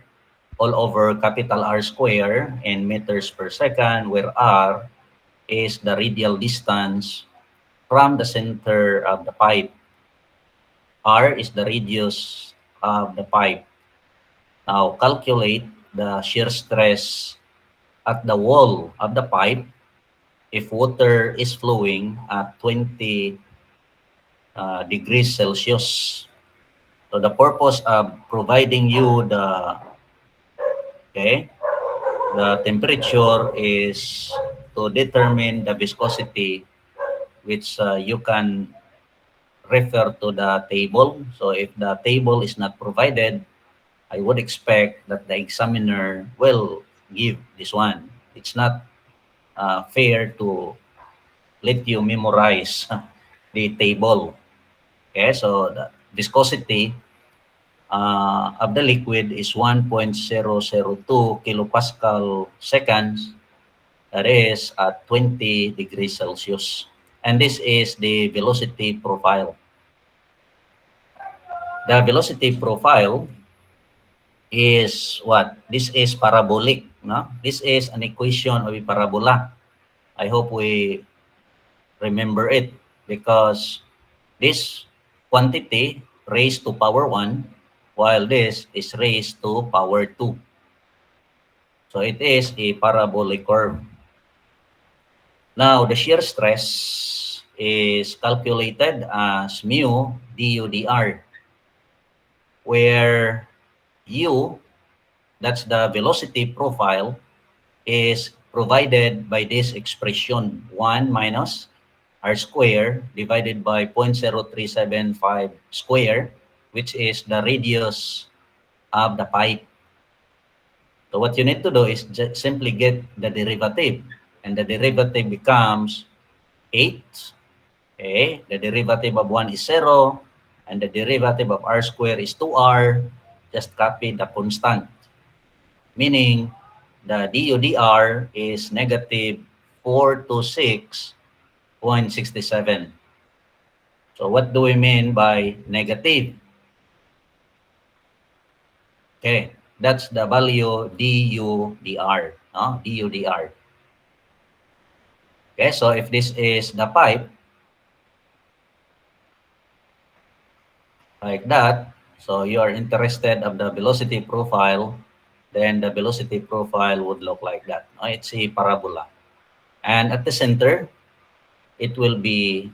all over capital R square in meters per second, where R is the radial distance from the center of the pipe. R is the radius of the pipe. Now calculate the shear stress at the wall of the pipe if water is flowing at 20 degrees Celsius. So the purpose of providing you the temperature is to determine the viscosity, which you can refer to the table. So if the table is not provided, I would expect that the examiner will give this one. It's not fair to let you memorize the table. Okay, so the viscosity of the liquid is 1.002 kilopascal seconds. That is at 20 degrees Celsius. And this is the velocity profile. The velocity profile is what? This is parabolic. No? This is an equation of a parabola. I hope we remember it, because this quantity raised to power 1, while this is raised to power 2. So it is a parabolic curve. Now, the shear stress is calculated as mu du dr, where u, that's the velocity profile, is provided by this expression, 1 minus r square divided by 0.0375 square, which is the radius of the pipe. So what you need to do is just simply get the derivative, and the derivative becomes 8. Okay, the derivative of 1 is 0, and the derivative of r square is 2r. Just copy the constant, meaning the du dr is negative 426.67. So what do we mean by negative? Okay, that's the value du dr, no? Du dr. Okay, so if this is the pipe, like that, so you are interested of the velocity profile, then the velocity profile would look like that. No? It's a parabola. And at the center, it will be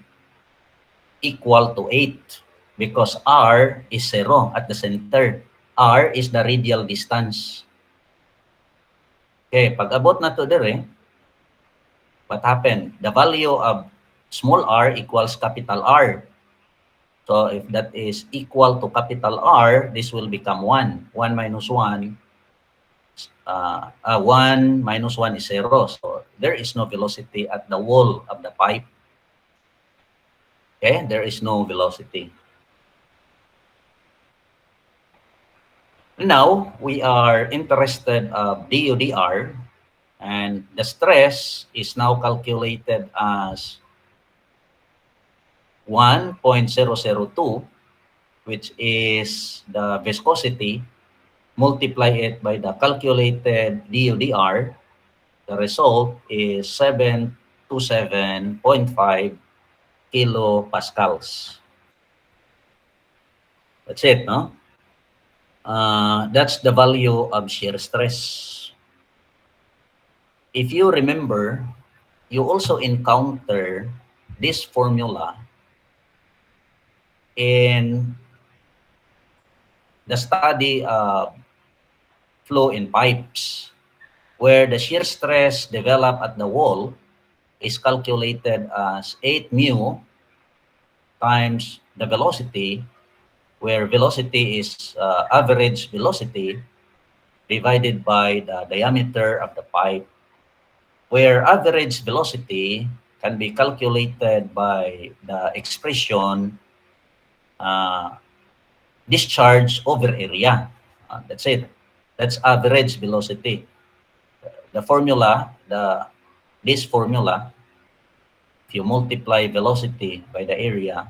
equal to 8. because R is 0 at the center. R is the radial distance. Okay, pag abot na to dire, what happened? The value of small r equals capital R. So if that is equal to capital R, this will become 1. 1 minus 1 1 minus 1 is 0. So there is no velocity at the wall of the pipe. Okay, there is no velocity. Now, we are interested of DUDR, and the stress is now calculated as 1.002, which is the viscosity, multiply it by the calculated DUDR. The result is 727.5 kilopascals. That's it, no? That's the value of shear stress. If you remember, you also encounter this formula in the study of flow in pipes, where the shear stress developed at the wall is calculated as 8 mu times the velocity, where velocity is average velocity divided by the diameter of the pipe, where average velocity can be calculated by the expression discharge over area. That's it. That's average velocity. The formula, this formula, if you multiply velocity by the area,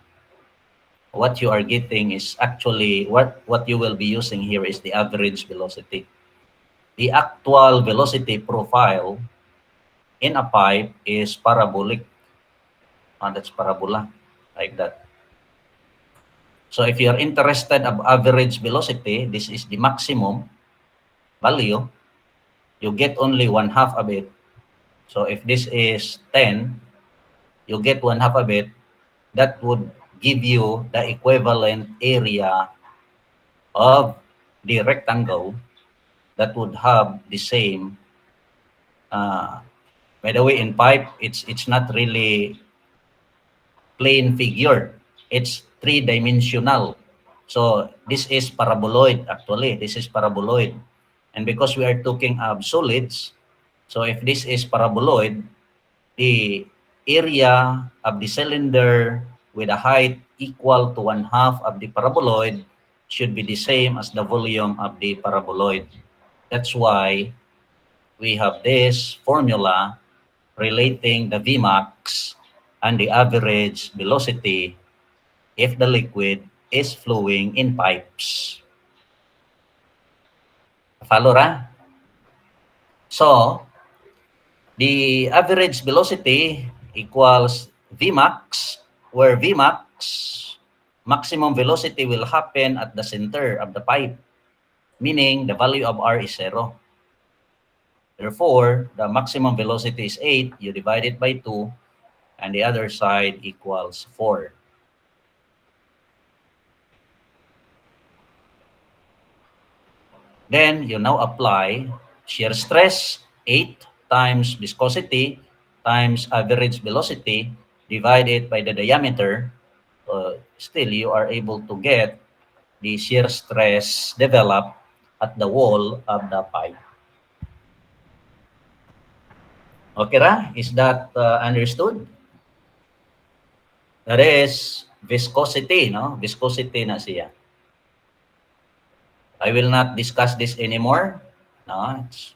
what you are getting is actually what you will be using here is the average velocity. The actual velocity profile in a pipe is parabolic. That's parabola, like that. So if you are interested of average velocity, this is the maximum value. You get only 1/2 of it. So if this is 10, you get 1/2 of it. That would give you the equivalent area of the rectangle that would have the same. By the way, in pipe, it's not really plane figure. It's three-dimensional. So this is paraboloid, actually. This is paraboloid. And because we are talking of solids, so if this is paraboloid, the area of the cylinder with a height equal to 1/2 of the paraboloid should be the same as the volume of the paraboloid. That's why we have this formula relating the Vmax and the average velocity if the liquid is flowing in pipes. Follow, ra? So, the average velocity equals Vmax, where Vmax, maximum velocity, will happen at the center of the pipe, meaning the value of R is 0. Therefore, the maximum velocity is 8. You divide it by 2, and the other side equals 4. Then you now apply shear stress, 8 times viscosity times average velocity, divide it by the diameter. Still, you are able to get the shear stress developed at the wall of the pipe. Okay, ra? Is that understood? That is viscosity, no? Viscosity na siya. I will not discuss this anymore. No, it's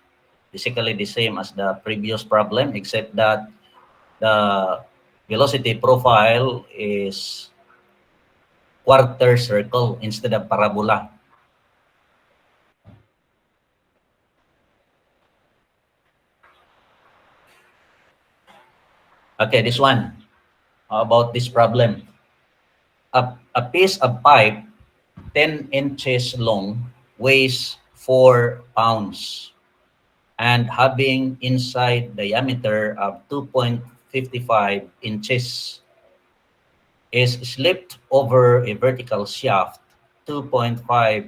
basically the same as the previous problem, except that the velocity profile is quarter circle instead of parabola. Okay, this one. How about this problem? A piece of pipe 10 inches long weighs 4 pounds and having inside diameter of 2.55 inches. is slipped over a vertical shaft 2.5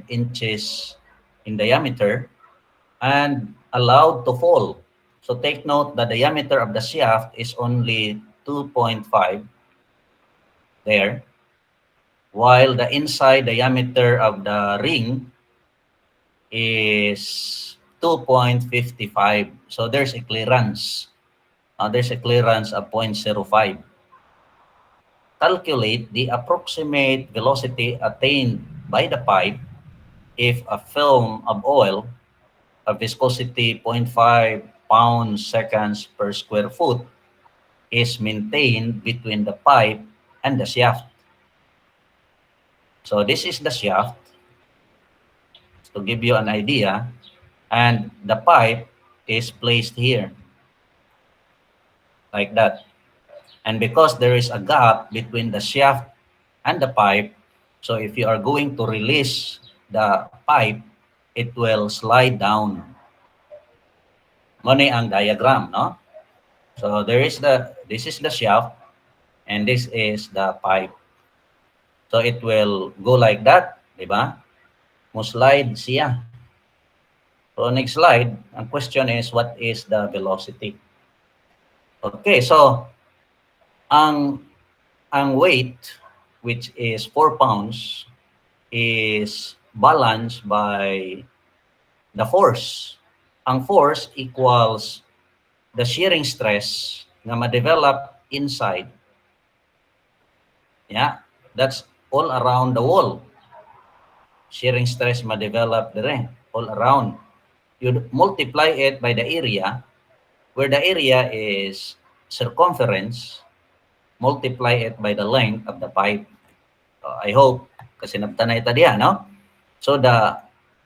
inches in diameter and allowed to fall. So take note, the diameter of the shaft is only 2.5 there, while the inside diameter of the ring is 2.55. So there's a clearance. There's a clearance of 0.05. Calculate the approximate velocity attained by the pipe if a film of oil, a viscosity 0.5 pounds seconds per square foot, is maintained between the pipe and the shaft. So this is the shaft, to give you an idea, and the pipe is placed here, like that. And because there is a gap between the shaft and the pipe, so if you are going to release the pipe, it will slide down. Muna ang diagram, no? So this is the shaft, and this is the pipe. So it will go like that, di ba? Mo-slide siya. So next slide, ang question is, what is the velocity? Okay, so ang weight, which is 4 pounds, is balanced by the force. Ang force equals the shearing stress na ma-develop inside. Yeah, that's all around the wall. Shearing stress ma-develop dire, all around. You multiply it by the area, where the area is circumference, multiply it by the length of the pipe. I hope, kasi nabtanay ta diya, no? So the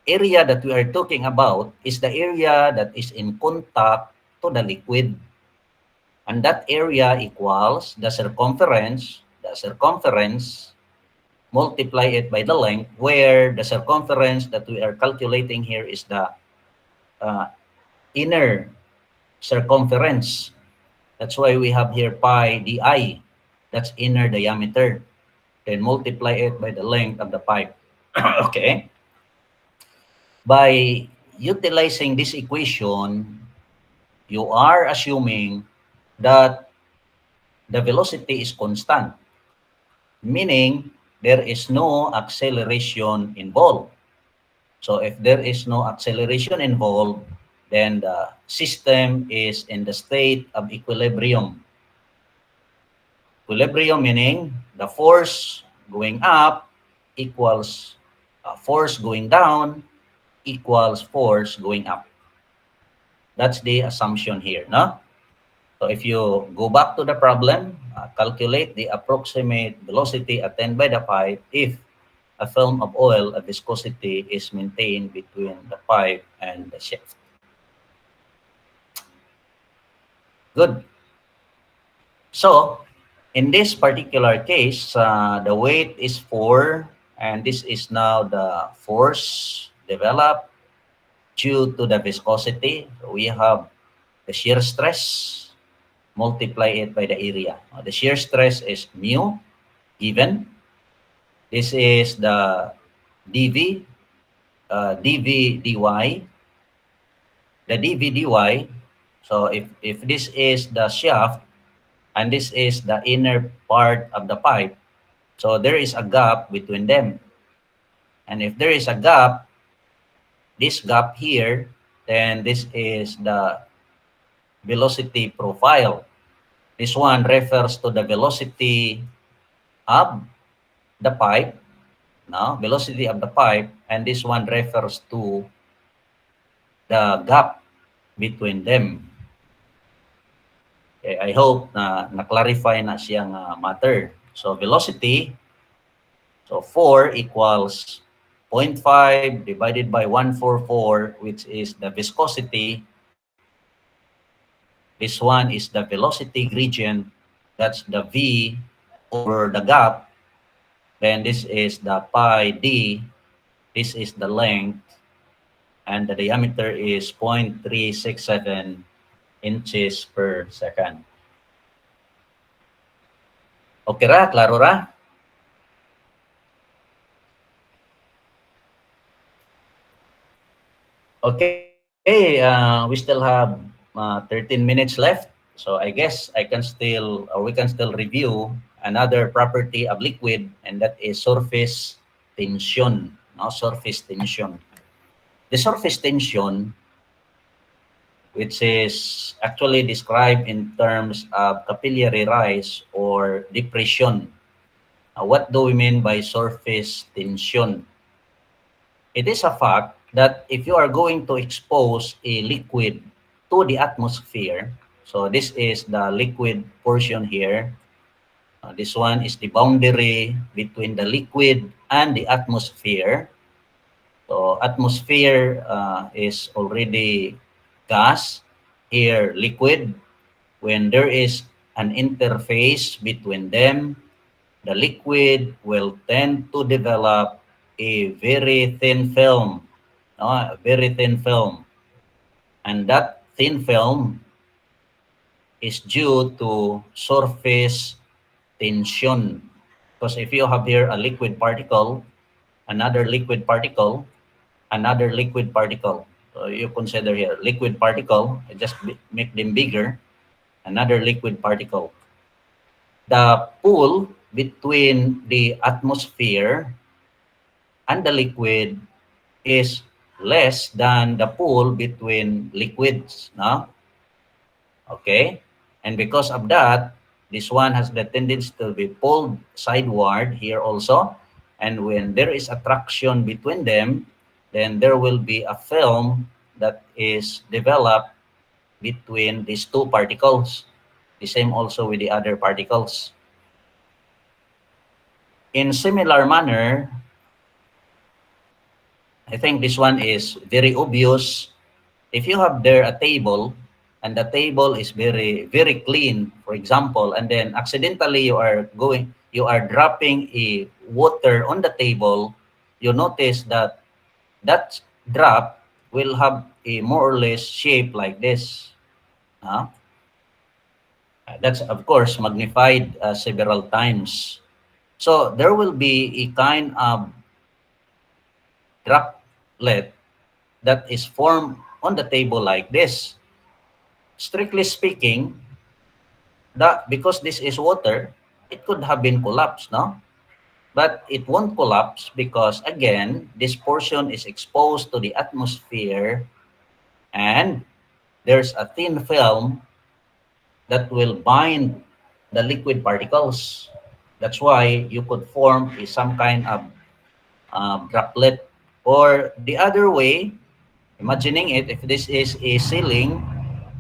area that we are talking about is the area that is in contact to the liquid. And that area equals the circumference multiply it by the length, where the circumference that we are calculating here is the inner circumference. That's why we have here pi di, that's inner diameter. Then multiply it by the length of the pipe. Okay. By utilizing this equation, you are assuming that the velocity is constant, meaning there is no acceleration involved. So if there is no acceleration involved, then the system is in the state of equilibrium. Equilibrium meaning the force going up equals force going down equals force going up. That's the assumption here, no? So if you go back to the problem, calculate the approximate velocity attained by the pipe if a film of oil, a viscosity is maintained between the pipe and the shaft. Good. So in this particular case, the weight is 4, and this is now the force developed due to the viscosity. So we have the shear stress, multiply it by the area. The shear stress is mu, given. This is the dV, dV dy. The dV dy, so if this is the shaft, and this is the inner part of the pipe, so there is a gap between them. And if there is a gap, this gap here, then this is the velocity profile. This one refers to the velocity of the pipe, no? Velocity of the pipe, and this one refers to the gap between them. Okay, I hope na-clarify na siyang matter. So velocity, so 4 equals 0.5 divided by 144, which is the viscosity. This one is the velocity gradient. That's the V over the gap. Then this is the pi d. This is the length. And the diameter is 0.367 inches per second. Okay ra? Klaro ra? Okay, we still have 13 minutes left. So I guess we can still review another property of liquid, and that is surface tension. No, surface tension. The surface tension, which is actually described in terms of capillary rise or depression. What do we mean by surface tension? It is a fact that if you are going to expose a liquid to the atmosphere, so this is the liquid portion here. This one is the boundary between the liquid and the atmosphere. So atmosphere is already gas, here liquid. When there is an interface between them, the liquid will tend to develop a very thin film, a very thin film. And that thin film is due to surface tension. Because if you have here a liquid particle, another liquid particle, another liquid particle. So you consider here liquid particle, just make them bigger, another liquid particle. The pull between the atmosphere and the liquid is less than the pull between liquids, no? Okay? And because of that, this one has the tendency to be pulled sideward here also. And when there is attraction between them, then there will be a film that is developed between these two particles. The same also with the other particles. In similar manner, I think this one is very obvious. If you have there a table and the table is very, very clean, for example, and then accidentally you are dropping a water on the table, you notice that that drop will have a more or less shape like this. That's, of course, magnified several times. So there will be a kind of droplet that is formed on the table like this. Strictly speaking, that because this is water, it could have been collapsed, no? But it won't collapse because, again, this portion is exposed to the atmosphere and there's a thin film that will bind the liquid particles. That's why you could form some kind of droplet. Or the other way, imagining it, if this is a ceiling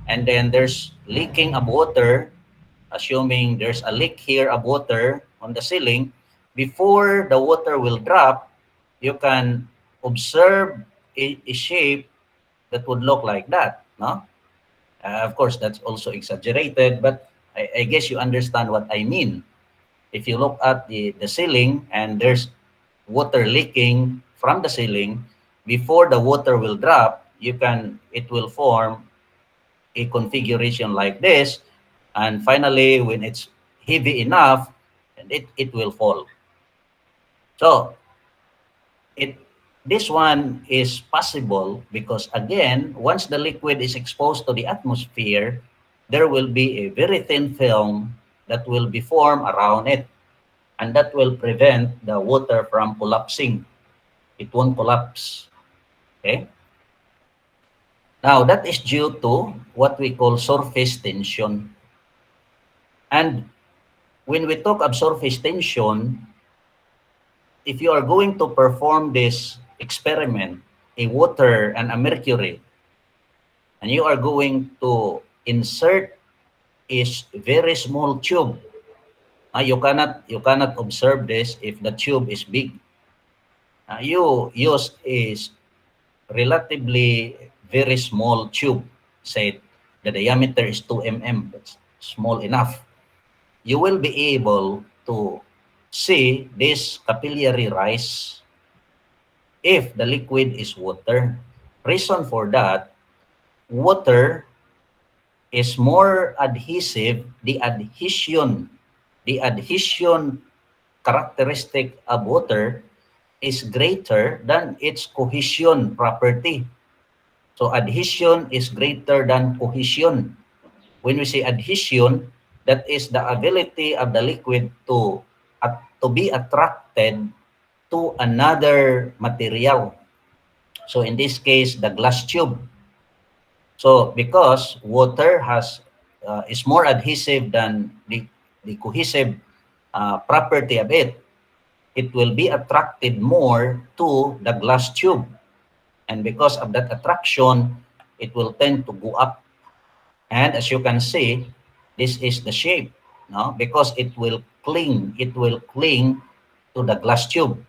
and then there's leaking of water, assuming there's a leak here of water on the ceiling, before the water will drop, you can observe a shape that would look like that, no? Of course, that's also exaggerated, but I guess you understand what I mean. If you look at the ceiling and there's water leaking from the ceiling, before the water will drop, it will form a configuration like this, and finally when it's heavy enough, it will fall. So this one is possible because, again, once the liquid is exposed to the atmosphere, there will be a very thin film that will be formed around it, and that will prevent the water from collapsing. It won't collapse. Okay? Now, that is due to what we call surface tension. And when we talk of surface tension, if you are going to perform this experiment, a water and a mercury, and you are going to insert a very small tube, you cannot observe this if the tube is big. You use a relatively very small tube, say the diameter is 2 mm, that's small enough. You will be able to see this capillary rise if the liquid is water. Reason for that, water is more adhesive. The adhesion the adhesion characteristic of water is greater than its cohesion property. So adhesion is greater than cohesion. When we say adhesion, that is the ability of the liquid to be attracted to another material. So in this case, the glass tube. So because water is more adhesive than the cohesive property of it, it will be attracted more to the glass tube. And because of that attraction, it will tend to go up. And as you can see, this is the shape, no? Because it will cling to the glass tube.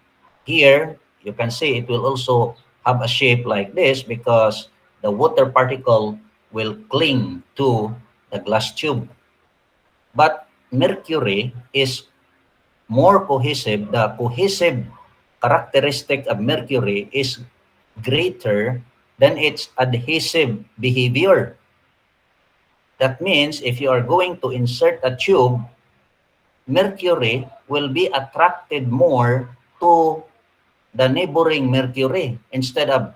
Here, you can see it will also have a shape like this because the water particle will cling to the glass tube. But mercury is more cohesive. The cohesive characteristic of mercury is greater than its adhesive behavior. That means if you are going to insert a tube, mercury will be attracted more to the neighboring mercury instead of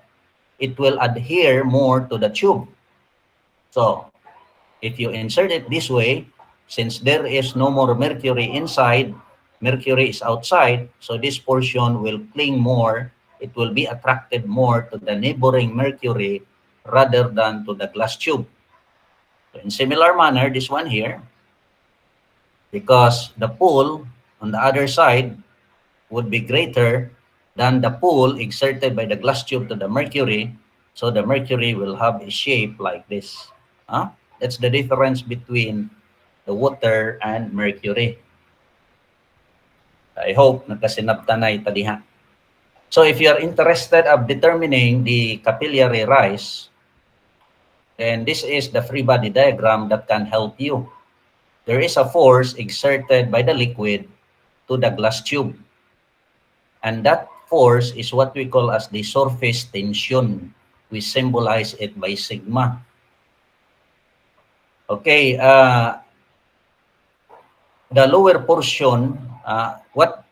it will adhere more to the tube. So if you insert it this way, since there is no more mercury inside, mercury is outside, so this portion will cling more, it will be attracted more to the neighboring mercury rather than to the glass tube. So in similar manner, this one here, because the pull on the other side would be greater than the pull exerted by the glass tube to the mercury, so the mercury will have a shape like this. That's the difference between the water and mercury. I hope nakasinabtanay tadiha. So if you are interested of determining the capillary rise, then this is the free body diagram that can help you. There is a force exerted by the liquid to the glass tube. And that force is what we call as the surface tension. We symbolize it by sigma. Okay, the lower portion, what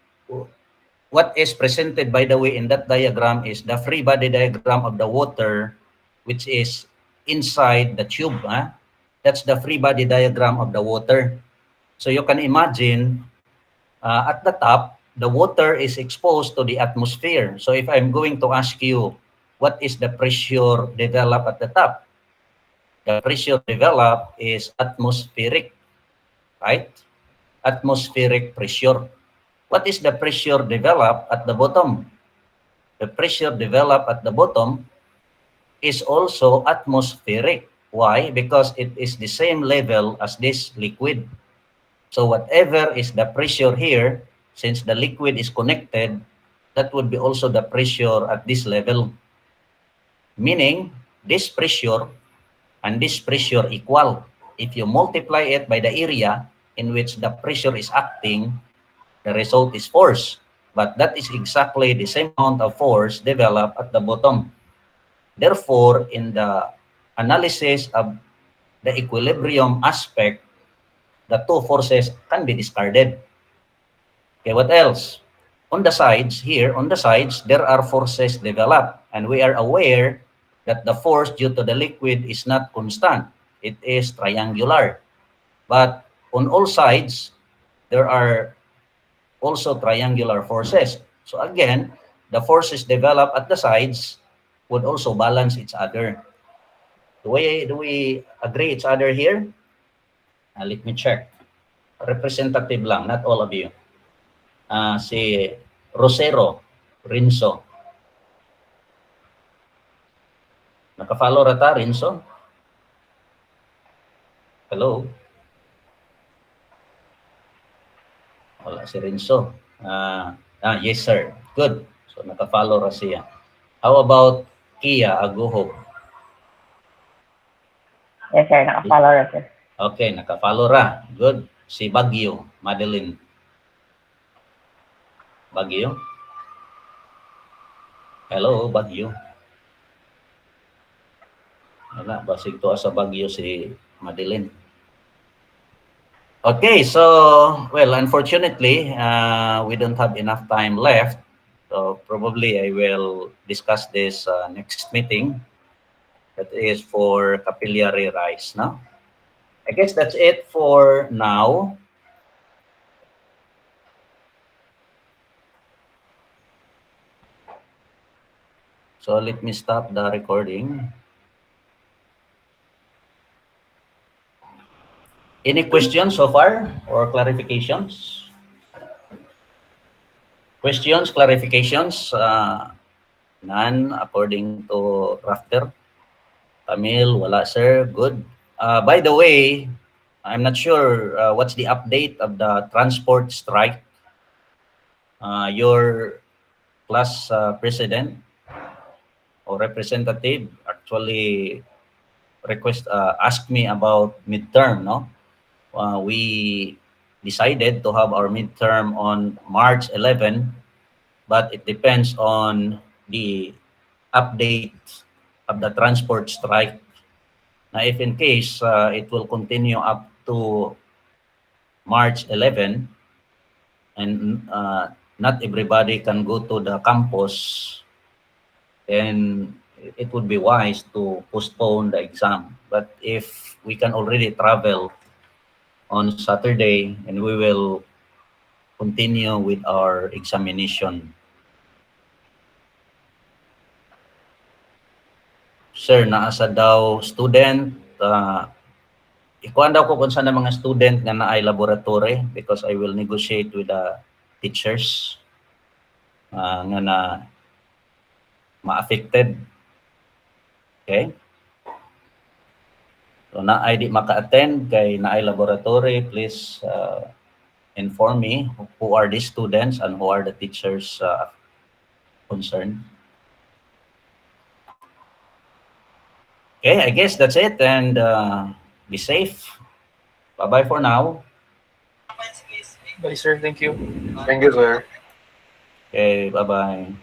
is presented, by the way, in that diagram is the free body diagram of the water, which is inside the tube. That's the free body diagram of the water. So you can imagine at the top, the water is exposed to the atmosphere. So if I'm going to ask you, what is the pressure developed at the top? The pressure developed is atmospheric, right? Atmospheric pressure. What is the pressure developed at the bottom? The pressure developed at the bottom is also atmospheric. Why? Because it is the same level as this liquid. So whatever is the pressure here, since the liquid is connected, that would be also the pressure at this level. Meaning, this pressure and this pressure equal. If you multiply it by the area in which the pressure is acting, the result is force. But that is exactly the same amount of force developed at the bottom. Therefore, in the analysis of the equilibrium aspect, the two forces can be discarded. Okay, what else? On the sides, here on the sides, there are forces developed, and we are aware that the force due to the liquid is not constant. It is triangular. But on all sides, there are also triangular forces. So again, the forces developed at the sides would also balance each other. Do we agree each other here? Let me check. Representative lang, not all of you. Si Rosero, Rinso. Naka-follow rata, Rinso? Hello? Wala si Rinso. Yes, sir. Good. So, naka-follow ra siya. How about Kia Aguho? Yes, sir. Naka-follow ra, sir. Okay, naka-follow ra. Good. Si Baguio, Madeline. Baguio? Hello, Baguio. Wala, basig to sa Baguio si Madeline. Okay, so, well, unfortunately, we don't have enough time left. So probably I will discuss this next meeting. That is for capillary rise, no? I guess that's it for now. So let me stop the recording. Any questions so far or clarifications? Questions, clarifications? None according to Rafter. Tamil, wala sir, good. By the way, I'm not sure what's the update of the transport strike. Your class president or representative actually asked me about midterm, no? We decided to have our midterm on March 11, but it depends on the update of the transport strike. Now, if in case it will continue up to March 11 and not everybody can go to the campus, then it would be wise to postpone the exam. But if we can already travel on Saturday, and we will continue with our examination. Sir, naasa daw student, ikuan daw ko kung saan ang mga student nga naay laboratory because I will negotiate with the teachers nga na ma-affected. Okay? So naay di maka-attend kay naay laboratory, please inform me who are these students and who are the teachers concerned. Okay, I guess that's it, and be safe. Bye-bye for now. Bye, sir. Thank you. Thank you, sir. Okay, bye-bye.